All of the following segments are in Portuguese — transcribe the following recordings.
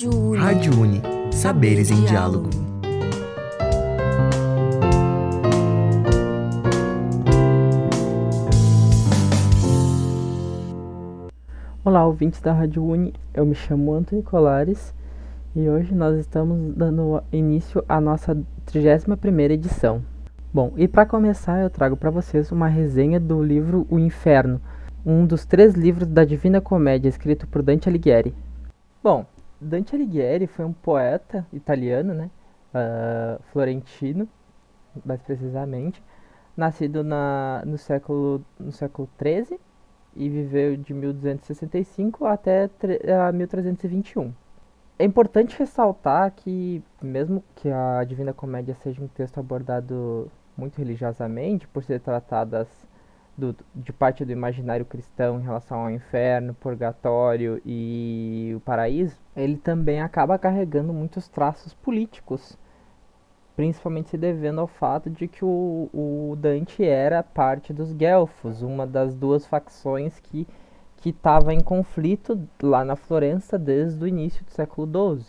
Rádio Uni. Saberes em Diálogo. Olá, ouvintes da Rádio Uni, eu me chamo Antônio Colares e hoje nós estamos dando início à nossa 31ª edição. Bom, e para começar eu trago para vocês uma resenha do livro O Inferno, um dos 3 livros da Divina Comédia escrito por Dante Alighieri. Bom, Dante Alighieri foi um poeta italiano, florentino, mais precisamente, nascido no século XIII e viveu de 1265 até 1321. É importante ressaltar que, mesmo que a Divina Comédia seja um texto abordado muito religiosamente, por ser tratadas de parte do imaginário cristão em relação ao inferno, purgatório e o paraíso, ele também acaba carregando muitos traços políticos, principalmente se devendo ao fato de que o Dante era parte dos Guelfos, uma das 2 facções que estava em conflito lá na Florença desde o início do século XII.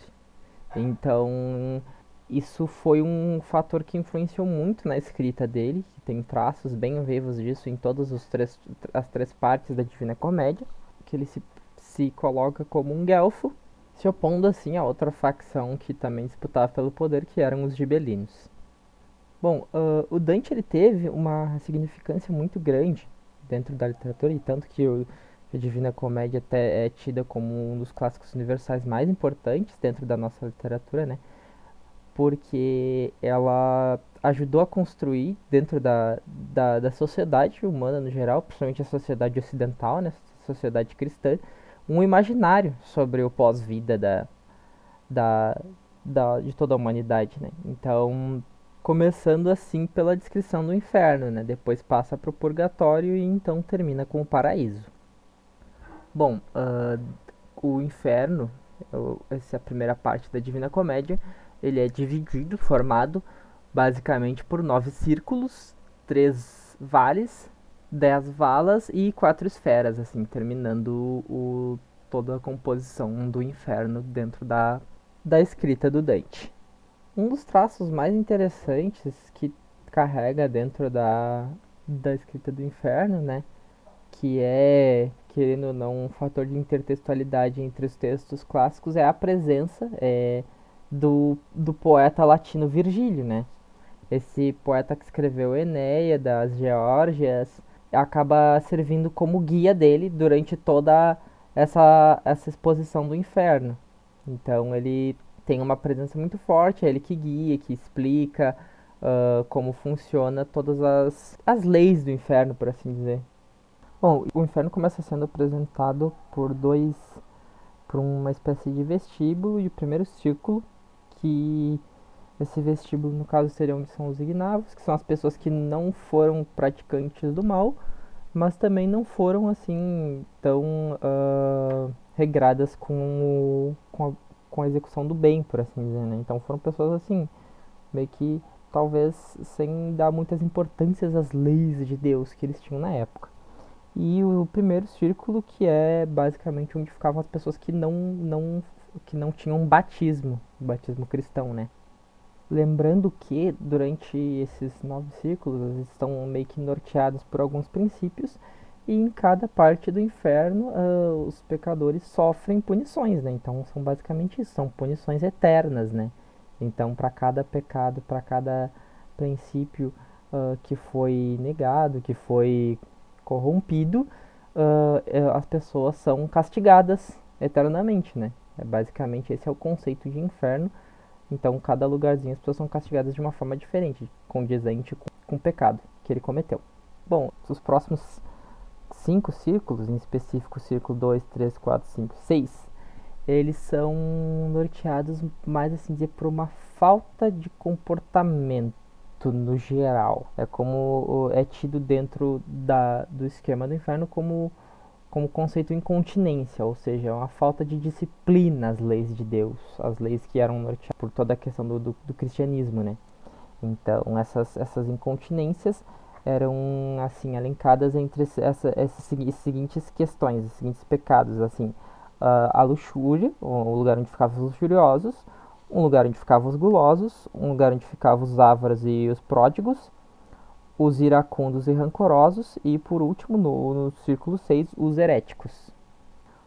Então, isso foi um fator que influenciou muito na escrita dele, que tem traços bem vivos disso em todas as 3 partes da Divina Comédia, que ele se coloca como um guelfo, se opondo assim a outra facção que também disputava pelo poder, que eram os gibelinos. Bom, o Dante ele teve uma significância muito grande dentro da literatura, e tanto que a Divina Comédia até é tida como um dos clássicos universais mais importantes dentro da nossa literatura, né? Porque ela ajudou a construir dentro da sociedade humana no geral, principalmente a sociedade ocidental, né? A sociedade cristã, um imaginário sobre o pós-vida de toda a humanidade, né? Então, começando assim pela descrição do inferno, né? Depois passa para o purgatório e então termina com o paraíso. Bom, o inferno, essa é a primeira parte da Divina Comédia, ele é dividido, formado basicamente por 9 círculos, 3 vales, 10 valas e 4 esferas, assim, terminando toda a composição do inferno dentro da escrita do Dante. Um dos traços mais interessantes que carrega dentro da escrita do inferno, né, que é, querendo ou não, um fator de intertextualidade entre os textos clássicos, é a presença do poeta latino Virgílio, né? Esse poeta que escreveu Enéida, as Geórgias, acaba servindo como guia dele durante toda essa exposição do inferno. Então ele tem uma presença muito forte, é ele que guia, que explica como funciona todas as leis do inferno, por assim dizer. Bom, o inferno começa sendo apresentado por uma espécie de vestíbulo, e o primeiro círculo, que esse vestíbulo, no caso, são os ignavos, que são as pessoas que não foram praticantes do mal, mas também não foram, assim, tão regradas com a execução do bem, por assim dizer, né? Então foram pessoas, assim, meio que, talvez, sem dar muitas importâncias às leis de Deus que eles tinham na época. E o primeiro círculo, que é basicamente onde ficavam as pessoas que não tinham batismo cristão, né? Lembrando que durante esses 9 círculos eles estão meio que norteados por alguns princípios, e em cada parte do inferno os pecadores sofrem punições, né? Então são basicamente isso, são punições eternas, né? Então para cada pecado, para cada princípio que foi negado, que foi corrompido, as pessoas são castigadas eternamente, né? Basicamente esse é o conceito de inferno. Então, cada lugarzinho as pessoas são castigadas de uma forma diferente, condizente com o pecado que ele cometeu. Bom, os próximos 5 círculos, em específico o círculo 2, 3, 4, 5, 6, eles são norteados mais assim dizer por uma falta de comportamento no geral. É como é tido dentro do esquema do inferno como conceito incontinência, ou seja, uma falta de disciplina às leis de Deus, as leis que eram norteadas por toda a questão do cristianismo, né? Então, essas incontinências eram, assim, elencadas entre essas seguintes questões, esses seguintes pecados, assim, a luxúria, o lugar onde ficavam os luxuriosos, um lugar onde ficavam os gulosos, um lugar onde ficavam os ávaros e os pródigos, os iracundos e rancorosos, e por último, no círculo 6, os heréticos.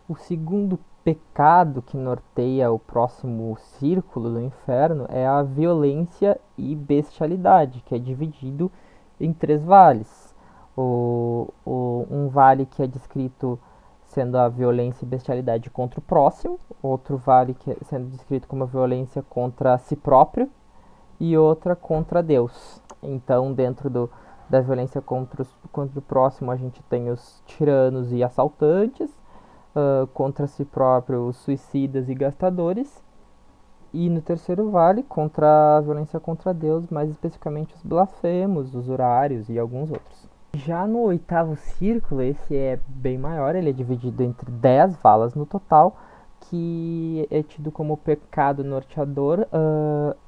O segundo pecado que norteia o próximo círculo do inferno é a violência e bestialidade, que é dividido em 3 vales. Um vale que é descrito sendo a violência e bestialidade contra o próximo, outro vale que é sendo descrito como a violência contra si próprio e outra contra Deus. Então, dentro da violência contra o próximo, a gente tem os tiranos e assaltantes, contra si próprio, os suicidas e gastadores, e no terceiro vale, contra a violência contra Deus, mais especificamente os blasfemos, os usurários e alguns outros. Já no oitavo círculo, esse é bem maior, ele é dividido entre 10 valas no total, que é tido como pecado norteador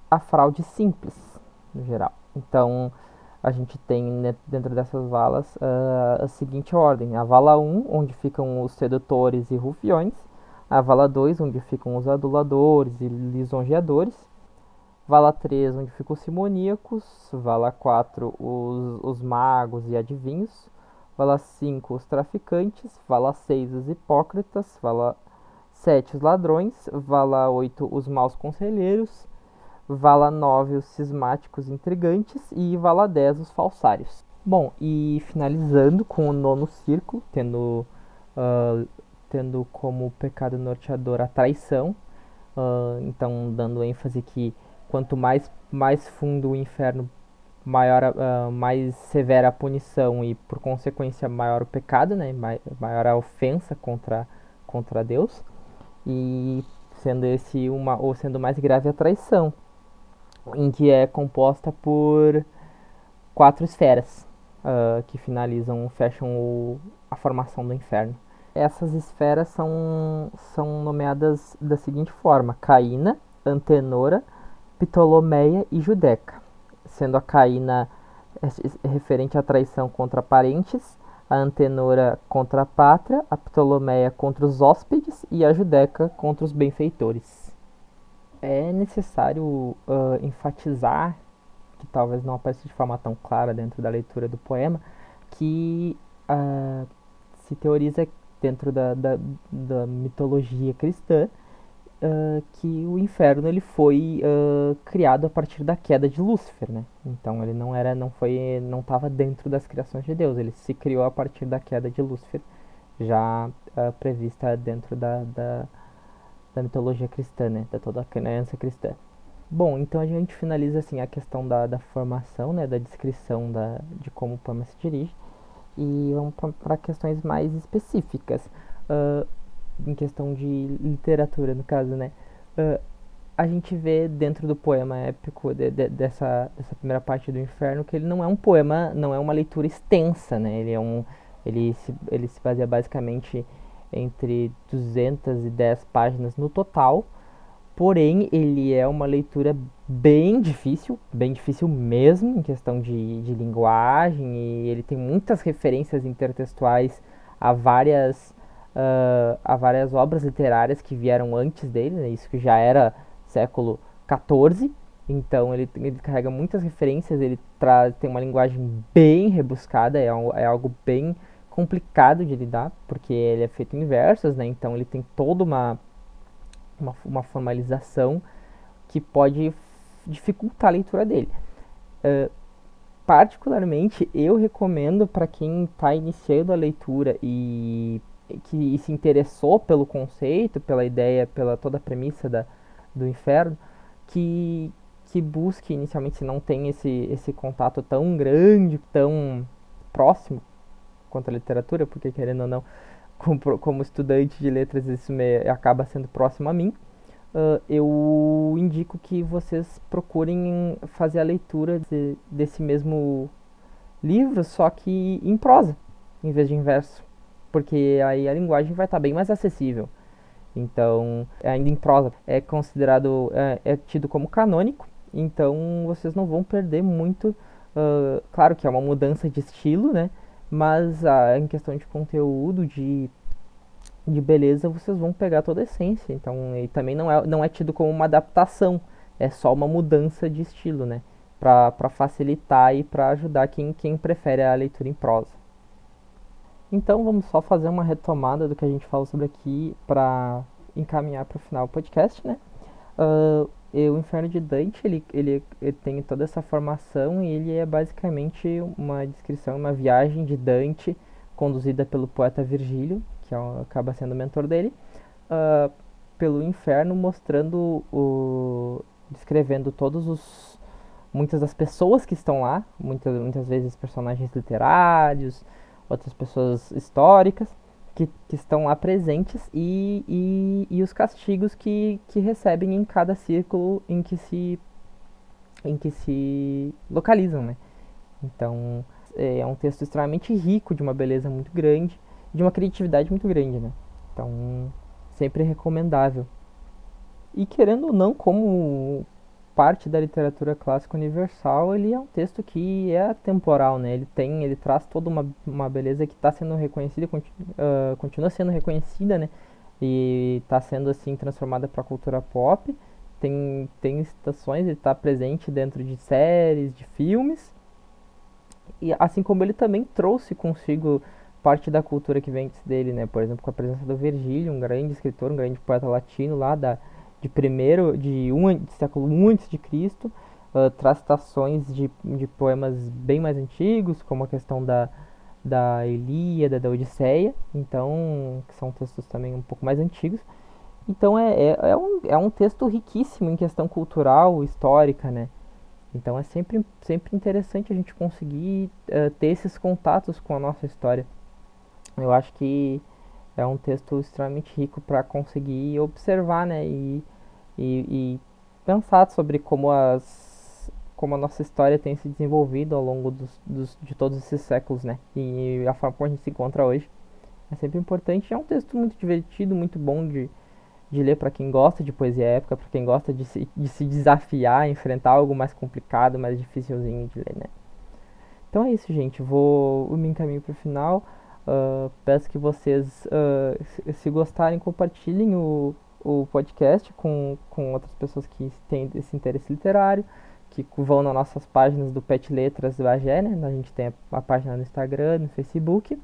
a fraude simples, no geral. Então, a gente tem dentro dessas valas a seguinte ordem: a vala 1, onde ficam os sedutores e rufiões; a vala 2, onde ficam os aduladores e lisonjeadores; vala 3, onde ficam os simoníacos; vala 4, os magos e adivinhos; vala 5, os traficantes; vala 6, os hipócritas; vala 7, os ladrões; vala 8, os maus conselheiros; vala 9, os cismáticos intrigantes; e vala 10, os falsários. Bom, e finalizando com o nono círculo, tendo como pecado norteador a traição, então dando ênfase que quanto mais fundo o inferno, mais severa a punição e, por consequência, maior o pecado, né? Maior a ofensa contra Deus, e sendo mais grave a traição, em que é composta por 4 esferas, que fecham a formação do inferno. Essas esferas são nomeadas da seguinte forma: Caína, Antenora, Ptolomeia e Judeca, sendo a Caína referente à traição contra parentes, a Antenora contra a pátria, a Ptolomeia contra os hóspedes e a Judeca contra os benfeitores. É necessário enfatizar, que talvez não apareça de forma tão clara dentro da leitura do poema, que se teoriza dentro da mitologia cristã que o inferno ele foi criado a partir da queda de Lúcifer, né? Então ele não estava dentro das criações de Deus, ele se criou a partir da queda de Lúcifer, já prevista dentro da mitologia cristã, né? Da toda a crença cristã. Bom, então a gente finaliza assim a questão da formação, né? Da descrição de como o poema se dirige, e vamos para questões mais específicas. Em questão de literatura, no caso, né? A gente vê dentro do poema épico dessa primeira parte do Inferno que ele não é um poema, não é uma leitura extensa, né? Ele se baseia basicamente entre 210 páginas no total, porém ele é uma leitura bem difícil mesmo, em questão de linguagem, e ele tem muitas referências intertextuais a várias obras literárias que vieram antes dele, né? Isso que já era século XIV, então ele carrega muitas referências, tem uma linguagem bem rebuscada, é algo bem complicado de lidar, porque ele é feito em versos, né? Então ele tem toda uma formalização que pode dificultar a leitura dele. Particularmente, eu recomendo para quem está iniciando a leitura e que se interessou pelo conceito, pela ideia, pela toda a premissa do inferno, que busque inicialmente, se não tem esse contato tão grande, tão próximo quanto a literatura, porque querendo ou não, como estudante de letras, isso acaba sendo próximo a mim. Eu indico que vocês procurem fazer a leitura desse mesmo livro, só que em prosa, em vez de em verso, porque aí a linguagem vai estar bem mais acessível. Então, ainda em prosa, é considerado, é tido como canônico, então vocês não vão perder muito. Claro que é uma mudança de estilo, né? Mas em questão de conteúdo, de beleza, vocês vão pegar toda a essência. Então, e também não é tido como uma adaptação, é só uma mudança de estilo, né? Para facilitar e para ajudar quem prefere a leitura em prosa. Então, vamos só fazer uma retomada do que a gente falou sobre aqui para encaminhar para o final do podcast, né? O Inferno de Dante, ele tem toda essa formação e ele é basicamente uma descrição, uma viagem de Dante conduzida pelo poeta Virgílio, que acaba sendo o mentor dele, uh, pelo inferno, mostrando descrevendo muitas das pessoas que estão lá, muitas vezes personagens literários, outras pessoas históricas, que estão lá presentes e os castigos que recebem em cada círculo em que se localizam, né? Então, é um texto extremamente rico, de uma beleza muito grande, de uma criatividade muito grande, né? Então, sempre recomendável. E querendo ou não, como parte da literatura clássica universal, ele é um texto que é atemporal, né? Ele traz toda uma beleza que está sendo reconhecida, continua sendo reconhecida, né? E está sendo assim transformada para a cultura pop. Tem citações, ele está presente dentro de séries, de filmes, e assim como ele também trouxe consigo parte da cultura que vem antes dele, né? Por exemplo, com a presença do Virgílio, um grande escritor, um grande poeta latino lá de século I antes de Cristo, traz citações de poemas bem mais antigos, como a questão da Ilíada, da Odisseia, então, que são textos também um pouco mais antigos. Então é um texto riquíssimo em questão cultural, histórica, né? Então é sempre interessante a gente conseguir ter esses contatos com a nossa história. Eu acho que é um texto extremamente rico para conseguir observar, né, e pensar sobre como a nossa história tem se desenvolvido ao longo de todos esses séculos, né, e a forma como a gente se encontra hoje. É sempre importante. É um texto muito divertido, muito bom de ler para quem gosta de poesia épica, para quem gosta de se desafiar, enfrentar algo mais complicado, mais dificilzinho de ler, né? Então é isso, gente. Vou me encaminho para o final. Peço que vocês, se gostarem, compartilhem o podcast com outras pessoas que têm esse interesse literário, que vão nas nossas páginas do Pet Letras do Bagé, né? A gente tem a página no Instagram, no Facebook.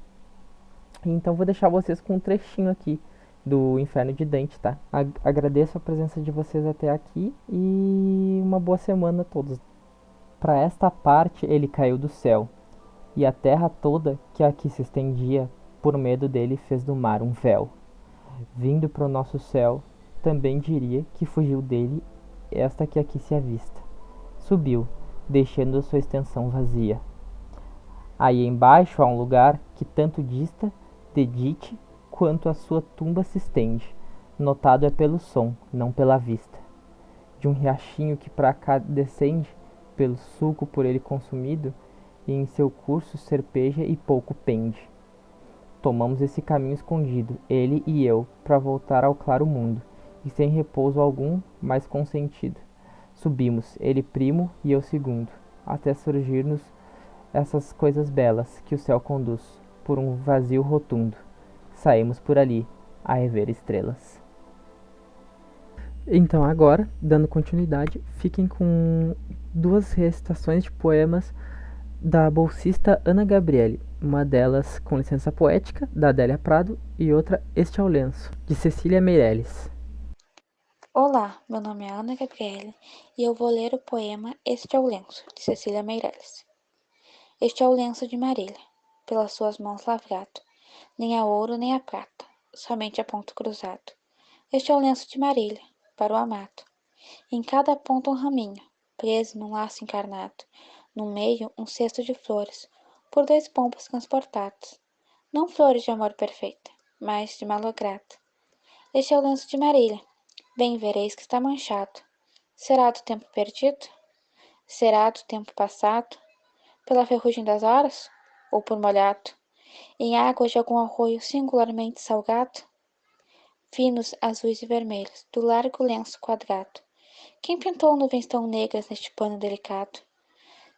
Então vou deixar vocês com um trechinho aqui do Inferno de Dante, tá? Agradeço a presença de vocês até aqui e uma boa semana a todos. Para esta parte ele caiu do céu, e a terra toda que aqui se estendia, por medo dele fez do mar um véu. Vindo pro nosso céu, também diria que fugiu dele esta que aqui se avista. Subiu, deixando a sua extensão vazia. Aí embaixo há um lugar que tanto dista de Dite quanto a sua tumba se estende. Notado é pelo som, não pela vista. De um riachinho que pra cá descende, pelo suco por ele consumido, e em seu curso serpeja e pouco pende. Tomamos esse caminho escondido, ele e eu, para voltar ao claro mundo, e sem repouso algum, mas com sentido. Subimos, ele primo e eu segundo, até surgir-nos essas coisas belas que o céu conduz, por um vazio rotundo. Saímos por ali, a rever estrelas. Então agora, dando continuidade, fiquem com duas recitações de poemas da bolsista Ana Gabriele, uma delas com licença poética, da Adélia Prado, e outra Este é o Lenço, de Cecília Meirelles. Olá, meu nome é Ana Gabriele e eu vou ler o poema Este é o Lenço, de Cecília Meirelles. Este é o lenço de Marília, pelas suas mãos lavrado, nem a ouro nem a prata, somente a ponto cruzado. Este é o lenço de Marília, para o amado. Em cada ponta um raminho, preso num laço encarnado, no meio um cesto de flores, por dois pombos transportados. Não flores de amor perfeita, mas de malogrado. Este é o lenço de Marília. Bem vereis que está manchado. Será do tempo perdido? Será do tempo passado? Pela ferrugem das horas? Ou por molhado? Em água de algum arroio singularmente salgado? Finos, azuis e vermelhos, do largo lenço quadrado. Quem pintou nuvens tão negras neste pano delicado?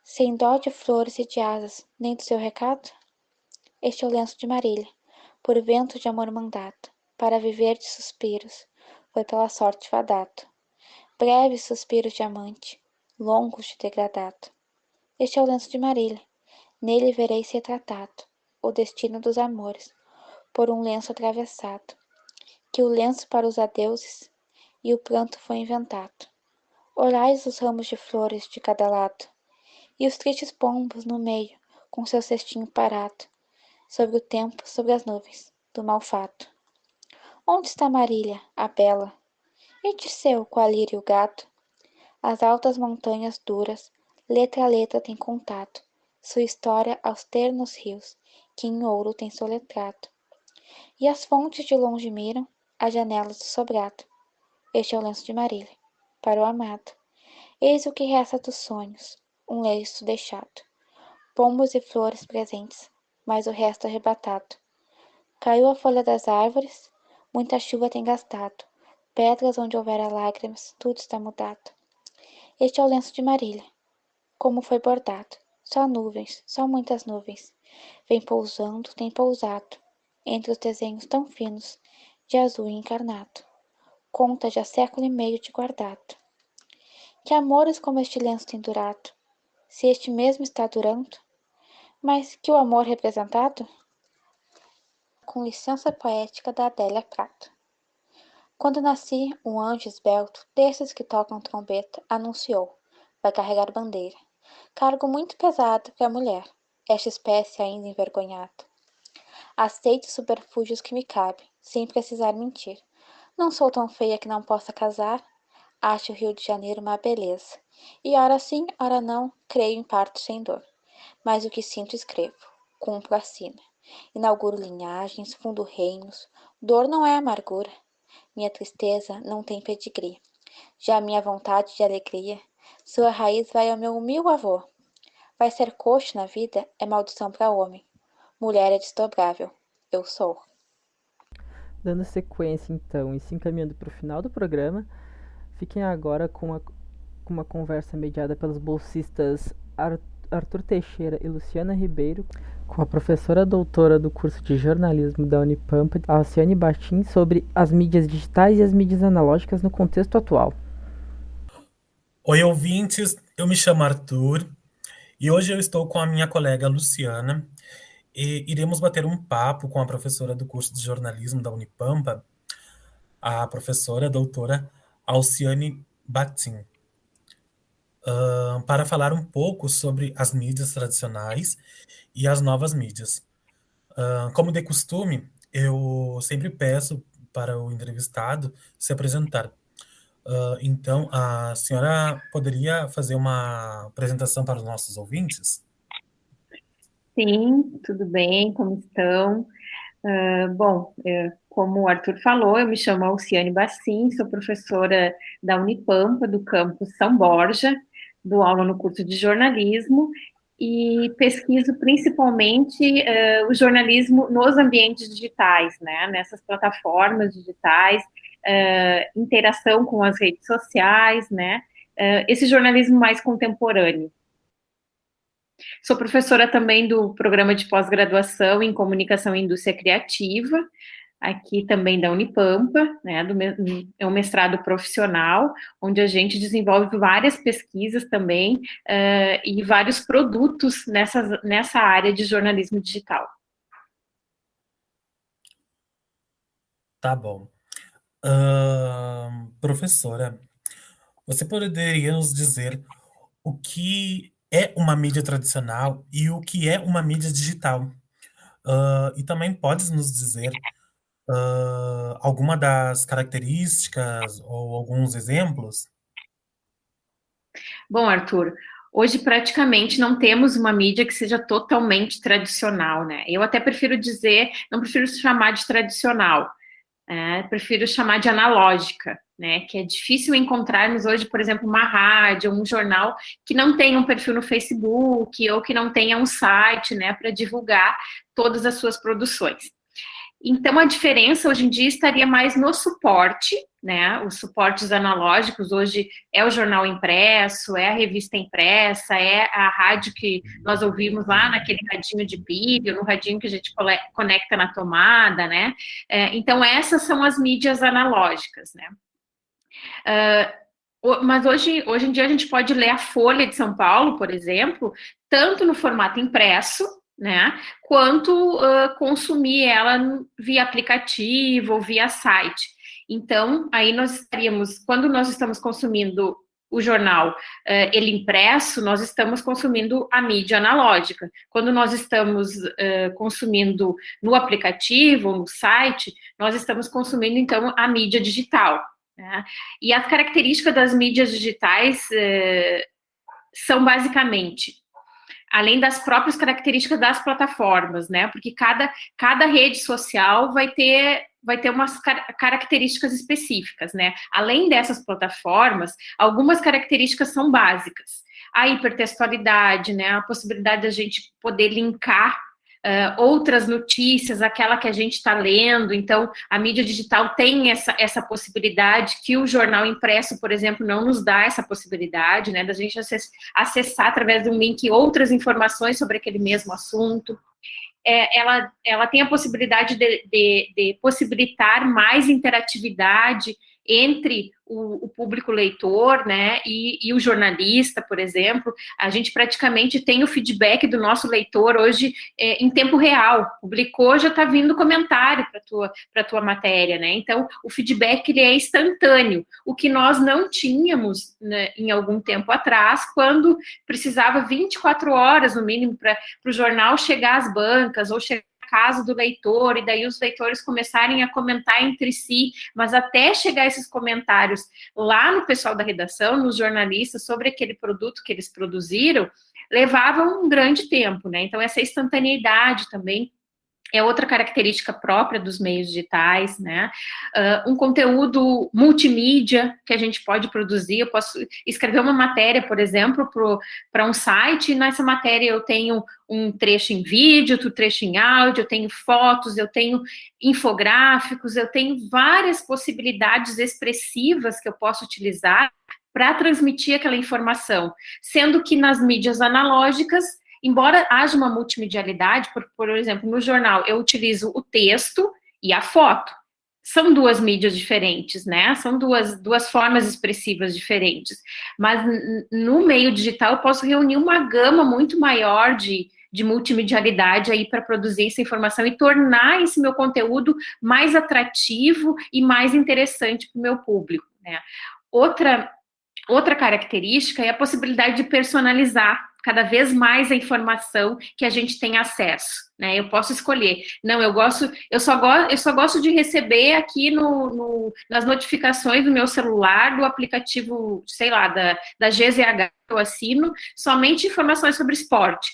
Sem dó de flores e de asas, nem do seu recado? Este é o lenço de Marília, por vento de amor mandado. para viver de suspiros, foi pela sorte fadado. Breves suspiros de amante, longos de degradado. Este é o lenço de Marília, nele vereis retratado o destino dos amores, por um lenço atravessado, que o lenço para os adeuses e o pranto foi inventado. Olhais os ramos de flores de cada lado, e os tristes pombos no meio, com seu cestinho parado, sobre o tempo, sobre as nuvens, do mau fato. Onde está Marília, a bela? E Dirceu, com a lira e o gato? As altas montanhas duras, letra a letra tem contado, sua história aos ternos rios, que em ouro tem soletrado. E as fontes de longe miram as janelas do sobrado. Este é o lenço de Marília, para o amado. Eis o que resta dos sonhos, um lenço deixado. Pombos e flores presentes, mas o resto arrebatado. Caiu a folha das árvores, muita chuva tem gastado. Pedras onde houvera lágrimas, tudo está mudado. Este é o lenço de Marília, como foi bordado. Só nuvens, só muitas nuvens. Vem pousando, tem pousado, entre os desenhos tão finos, de azul encarnado. Conta de há século e meio de guardado. Que amores como este lenço tem durado, se este mesmo está durando? Mas que o amor representado? Com licença poética da Adélia Prato. Quando nasci, um anjo esbelto, desses que tocam trombeta, anunciou: vai carregar bandeira. Cargo muito pesado para a mulher, esta espécie ainda envergonhada. Aceito os superfúgios que me cabem, sem precisar mentir. Não sou tão feia que não possa casar. Acho o Rio de Janeiro uma beleza. E ora sim, ora não, creio em parto sem dor. Mas o que sinto escrevo, cumpro assina. Inauguro linhagens, fundo reinos. Dor não é amargura. Minha tristeza não tem pedigree. Já a minha vontade de alegria, sua raiz vai ao meu humilde avô. Vai ser coxo na vida é maldição para homem. Mulher é desdobrável. Eu sou. Dando sequência, então, e se encaminhando para o final do programa, fiquem agora com uma conversa mediada pelos bolsistas Arthur Teixeira e Luciana Ribeiro, com a professora doutora do curso de jornalismo da Unipampa, Alciane Bastin, sobre as mídias digitais e as mídias analógicas no contexto atual. Oi, ouvintes, eu me chamo Arthur e hoje eu estou com a minha colega Luciana e iremos bater um papo com a professora do curso de jornalismo da Unipampa, a professora doutora Alciane Bastin, para falar um pouco sobre as mídias tradicionais e as novas mídias. Como de costume, eu sempre peço para o entrevistado se apresentar. Então, a senhora poderia fazer uma apresentação para os nossos ouvintes? Sim, tudo bem, como estão? Bom, como o Arthur falou, eu me chamo Alciane Bassin, sou professora da Unipampa, do campus São Borja, dou aula no curso de jornalismo e pesquiso principalmente o jornalismo nos ambientes digitais, né, nessas plataformas digitais, interação com as redes sociais, né, esse jornalismo mais contemporâneo. Sou professora também do programa de pós-graduação em Comunicação e Indústria Criativa, aqui também da Unipampa, né, é um mestrado profissional, onde a gente desenvolve várias pesquisas também e vários produtos nessa área de jornalismo digital. Tá bom. Professora, você poderia nos dizer o que é uma mídia tradicional e o que é uma mídia digital? E também pode nos dizer alguma das características ou alguns exemplos? Bom, Arthur, hoje praticamente não temos uma mídia que seja totalmente tradicional, né? Eu até prefiro dizer, não prefiro chamar de tradicional, prefiro chamar de analógica, né? Que é difícil encontrarmos hoje, por exemplo, uma rádio, um jornal que não tenha um perfil no Facebook ou que não tenha um site, né, para divulgar todas as suas produções. Então, a diferença hoje em dia estaria mais no suporte, né? Os suportes analógicos hoje é o jornal impresso, é a revista impressa, é a rádio que nós ouvimos lá naquele radinho de pilha, no radinho que a gente conecta na tomada, né? Então, essas são as mídias analógicas, né? Mas hoje em dia a gente pode ler a Folha de São Paulo, por exemplo, tanto no formato impresso, né, quanto consumir ela via aplicativo ou via site. Então, aí nós estaríamos, quando nós estamos consumindo o jornal, ele impresso, nós estamos consumindo a mídia analógica. Quando nós estamos consumindo no aplicativo ou no site, nós estamos consumindo, então, a mídia digital. Né? E as características das mídias digitais são basicamente, além das próprias características das plataformas, né? Porque cada rede social vai ter umas características específicas, né? Além dessas plataformas, algumas características são básicas. A hipertextualidade, né? A possibilidade da gente poder linkar outras notícias, aquela que a gente está lendo. Então, a mídia digital tem essa possibilidade que o jornal impresso, por exemplo, não nos dá essa possibilidade, né, da gente acessar através de um link outras informações sobre aquele mesmo assunto. Ela tem a possibilidade de possibilitar mais interatividade entre o público leitor, né, e o jornalista, por exemplo. A gente praticamente tem o feedback do nosso leitor hoje em tempo real. Publicou, já está vindo comentário para tua matéria, né? Então, o feedback ele é instantâneo, o que nós não tínhamos, né, em algum tempo atrás, quando precisava 24 horas, no mínimo, para o jornal chegar às bancas, ou chegar casa do leitor, e daí os leitores começarem a comentar entre si, mas até chegar esses comentários lá no pessoal da redação, nos jornalistas, sobre aquele produto que eles produziram, levava um grande tempo, né? Então, essa instantaneidade também é outra característica própria dos meios digitais, né? Um conteúdo multimídia que a gente pode produzir. Eu posso escrever uma matéria, por exemplo, para um site, e nessa matéria eu tenho um trecho em vídeo, outro trecho em áudio, eu tenho fotos, eu tenho infográficos, eu tenho várias possibilidades expressivas que eu posso utilizar para transmitir aquela informação, sendo que nas mídias analógicas, embora haja uma multimedialidade, por exemplo, no jornal eu utilizo o texto e a foto. São duas mídias diferentes, né? São duas formas expressivas diferentes. Mas no meio digital eu posso reunir uma gama muito maior de multimedialidade aí para produzir essa informação e tornar esse meu conteúdo mais atrativo e mais interessante para o meu público, né? Outra característica é a possibilidade de personalizar cada vez mais a informação que a gente tem acesso, né? Eu posso escolher. Não, eu só gosto de receber aqui nas notificações do meu celular, do aplicativo, sei lá, da GZH que eu assino, somente informações sobre esporte.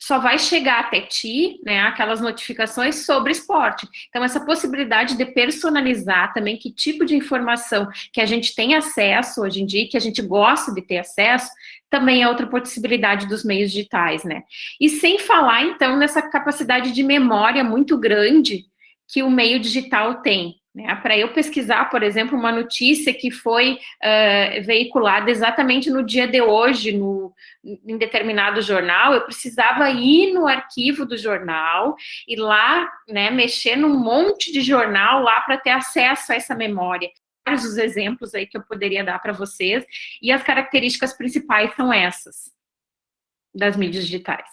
Só vai chegar até ti, né, aquelas notificações sobre esporte. Então, essa possibilidade de personalizar também que tipo de informação que a gente tem acesso hoje em dia, que a gente gosta de ter acesso, também é outra possibilidade dos meios digitais, né? E sem falar, então, nessa capacidade de memória muito grande que o meio digital tem. Para eu pesquisar, por exemplo, uma notícia que foi veiculada exatamente no dia de hoje, em determinado jornal, eu precisava ir no arquivo do jornal e lá, né, mexer num monte de jornal lá para ter acesso a essa memória. Vários os exemplos aí que eu poderia dar para vocês, e as características principais são essas, das mídias digitais.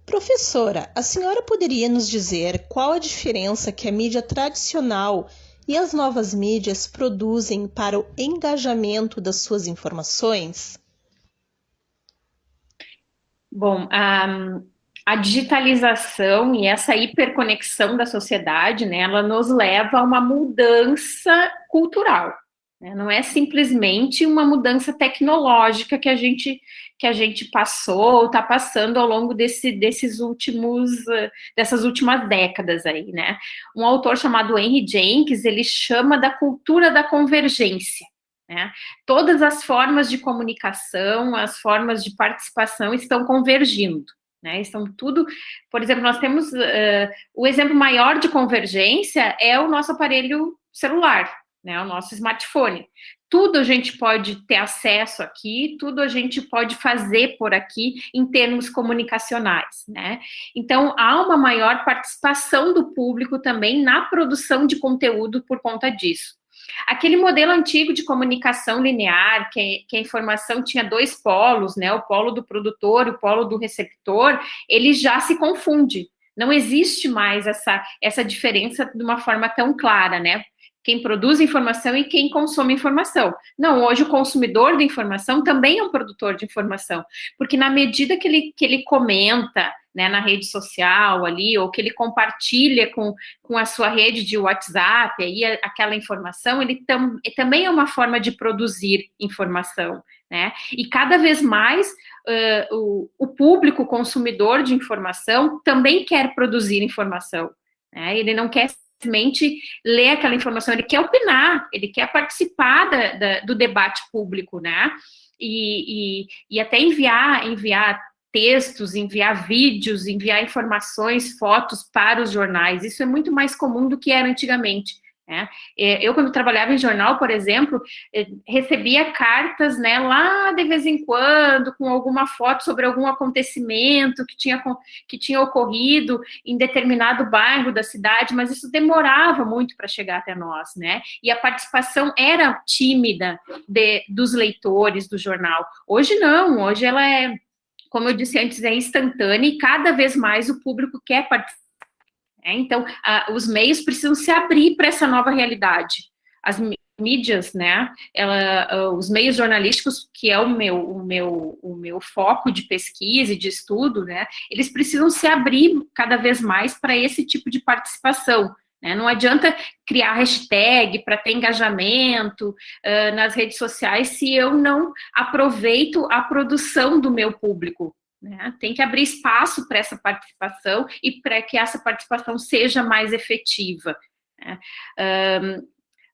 Professora, a senhora poderia nos dizer qual a diferença que a mídia tradicional e as novas mídias produzem para o engajamento das suas informações? Bom, a digitalização e essa hiperconexão da sociedade, né, ela nos leva a uma mudança cultural. Não é simplesmente uma mudança tecnológica que a gente passou ou está passando ao longo dessas últimas décadas aí, né? Um autor chamado Henry Jenkins, ele chama da cultura da convergência, né? Todas as formas de comunicação, as formas de participação estão convergindo, né? Estão tudo, por exemplo, nós temos o exemplo maior de convergência é o nosso aparelho celular, né? O nosso smartphone. Tudo a gente pode ter acesso aqui, tudo a gente pode fazer por aqui em termos comunicacionais, né? Então, há uma maior participação do público também na produção de conteúdo por conta disso. Aquele modelo antigo de comunicação linear, que a informação tinha dois polos, né? O polo do produtor e o polo do receptor, ele já se confunde. Não existe mais essa diferença de uma forma tão clara, né? Quem produz informação e quem consome informação. Não, hoje o consumidor de informação também é um produtor de informação, porque na medida que ele comenta, né, na rede social ali, ou que ele compartilha com a sua rede de WhatsApp, aí aquela informação, ele também é uma forma de produzir informação, né? E cada vez mais o público consumidor de informação também quer produzir informação, né? Ele não quer simplesmente ler aquela informação, ele quer opinar, ele quer participar do debate público, né? E até enviar textos, enviar vídeos, enviar informações, fotos para os jornais. Isso é muito mais comum do que era antigamente, né? Eu, quando trabalhava em jornal, por exemplo, recebia cartas, né, lá de vez em quando, com alguma foto sobre algum acontecimento que tinha ocorrido em determinado bairro da cidade, mas isso demorava muito para chegar até nós, né? E a participação era tímida dos leitores do jornal. Hoje não, hoje ela é, como eu disse antes, é instantânea e cada vez mais o público quer participar. Então, os meios precisam se abrir para essa nova realidade. As mídias, né, os meios jornalísticos, que é o meu foco de pesquisa e de estudo, né, eles precisam se abrir cada vez mais para esse tipo de participação, né? Não adianta criar hashtag para ter engajamento nas redes sociais se eu não aproveito a produção do meu público, né? Tem que abrir espaço para essa participação e para que essa participação seja mais efetiva, né?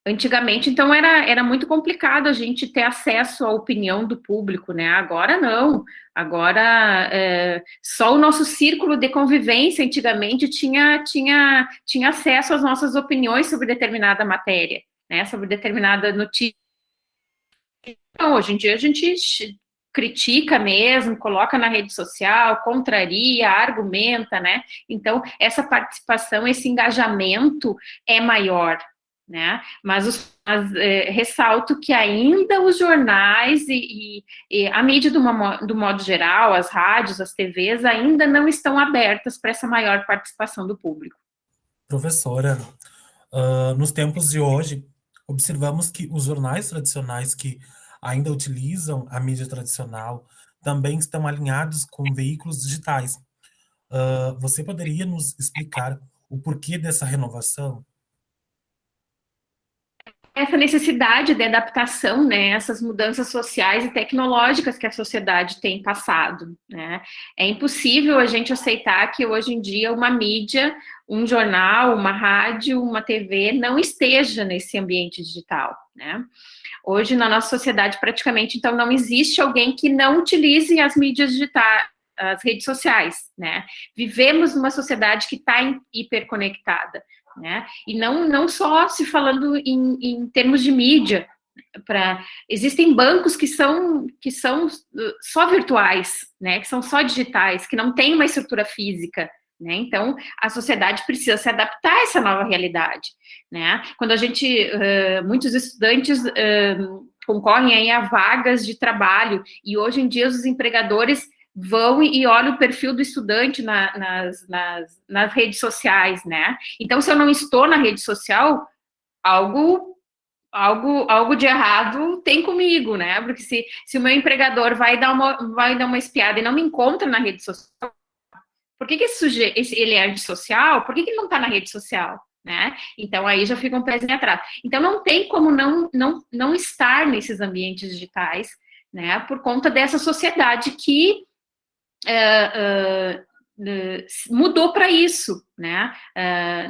Antigamente, então, era muito complicado a gente ter acesso à opinião do público, né? Agora não. Agora, só o nosso círculo de convivência, antigamente, tinha acesso às nossas opiniões sobre determinada matéria, né? Sobre determinada notícia. Então, hoje em dia, a gente critica mesmo, coloca na rede social, contraria, argumenta, né? Então, essa participação, esse engajamento é maior, né? Mas ressalto que ainda os jornais e a mídia do modo geral, as rádios, as TVs, ainda não estão abertas para essa maior participação do público. Professora, nos tempos de hoje, observamos que os jornais tradicionais que ainda utilizam a mídia tradicional também estão alinhados com veículos digitais. Você poderia nos explicar o porquê dessa renovação? Essa necessidade de adaptação, né, essas mudanças sociais e tecnológicas que a sociedade tem passado, né? É impossível a gente aceitar que hoje em dia uma mídia, um jornal, uma rádio, uma TV não esteja nesse ambiente digital, né? Hoje, na nossa sociedade, praticamente, então, não existe alguém que não utilize as mídias digitais, as redes sociais, né? Vivemos numa sociedade que está hiperconectada, né? E não só se falando em termos de mídia, existem bancos que são só virtuais, né? Que são só digitais, que não têm uma estrutura física, né? Então, a sociedade precisa se adaptar a essa nova realidade, né? Quando muitos estudantes concorrem aí a vagas de trabalho, e hoje em dia os empregadores vão e olham o perfil do estudante nas redes sociais, né? Então, se eu não estou na rede social, algo de errado tem comigo, né? Porque se o meu empregador vai dar uma espiada e não me encontra na rede social, por que esse sujeito, ele é antissocial? Por que ele não está na rede social, né? Então, aí já fica um pezinho atrás. Então, não tem como não estar nesses ambientes digitais, né? Por conta dessa sociedade que mudou para isso, né?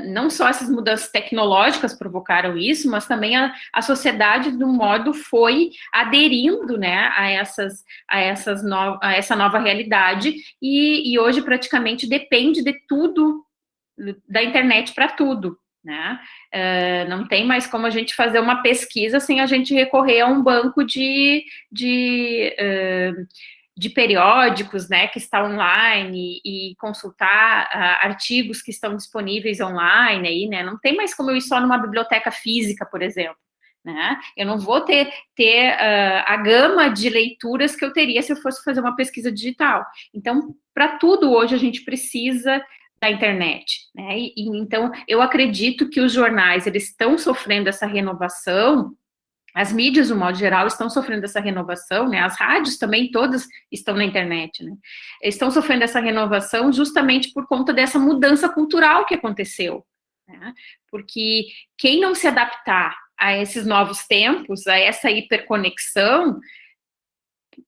Não só essas mudanças tecnológicas provocaram isso, mas também a sociedade, de um modo, foi aderindo, né, a essa nova realidade, e hoje praticamente depende de tudo, da internet para tudo, né? Não tem mais como a gente fazer uma pesquisa sem a gente recorrer a um banco de periódicos, né, que está online, e consultar artigos que estão disponíveis online aí, né? Não tem mais como eu ir só numa biblioteca física, por exemplo, né? Eu não vou ter a gama de leituras que eu teria se eu fosse fazer uma pesquisa digital. Então, para tudo hoje a gente precisa da internet, né? Então, eu acredito que os jornais, eles estão sofrendo essa renovação. As mídias, no modo geral, estão sofrendo essa renovação, né? As rádios também, todas estão na internet, né? Estão sofrendo essa renovação justamente por conta dessa mudança cultural que aconteceu, né? Porque quem não se adaptar a esses novos tempos, a essa hiperconexão,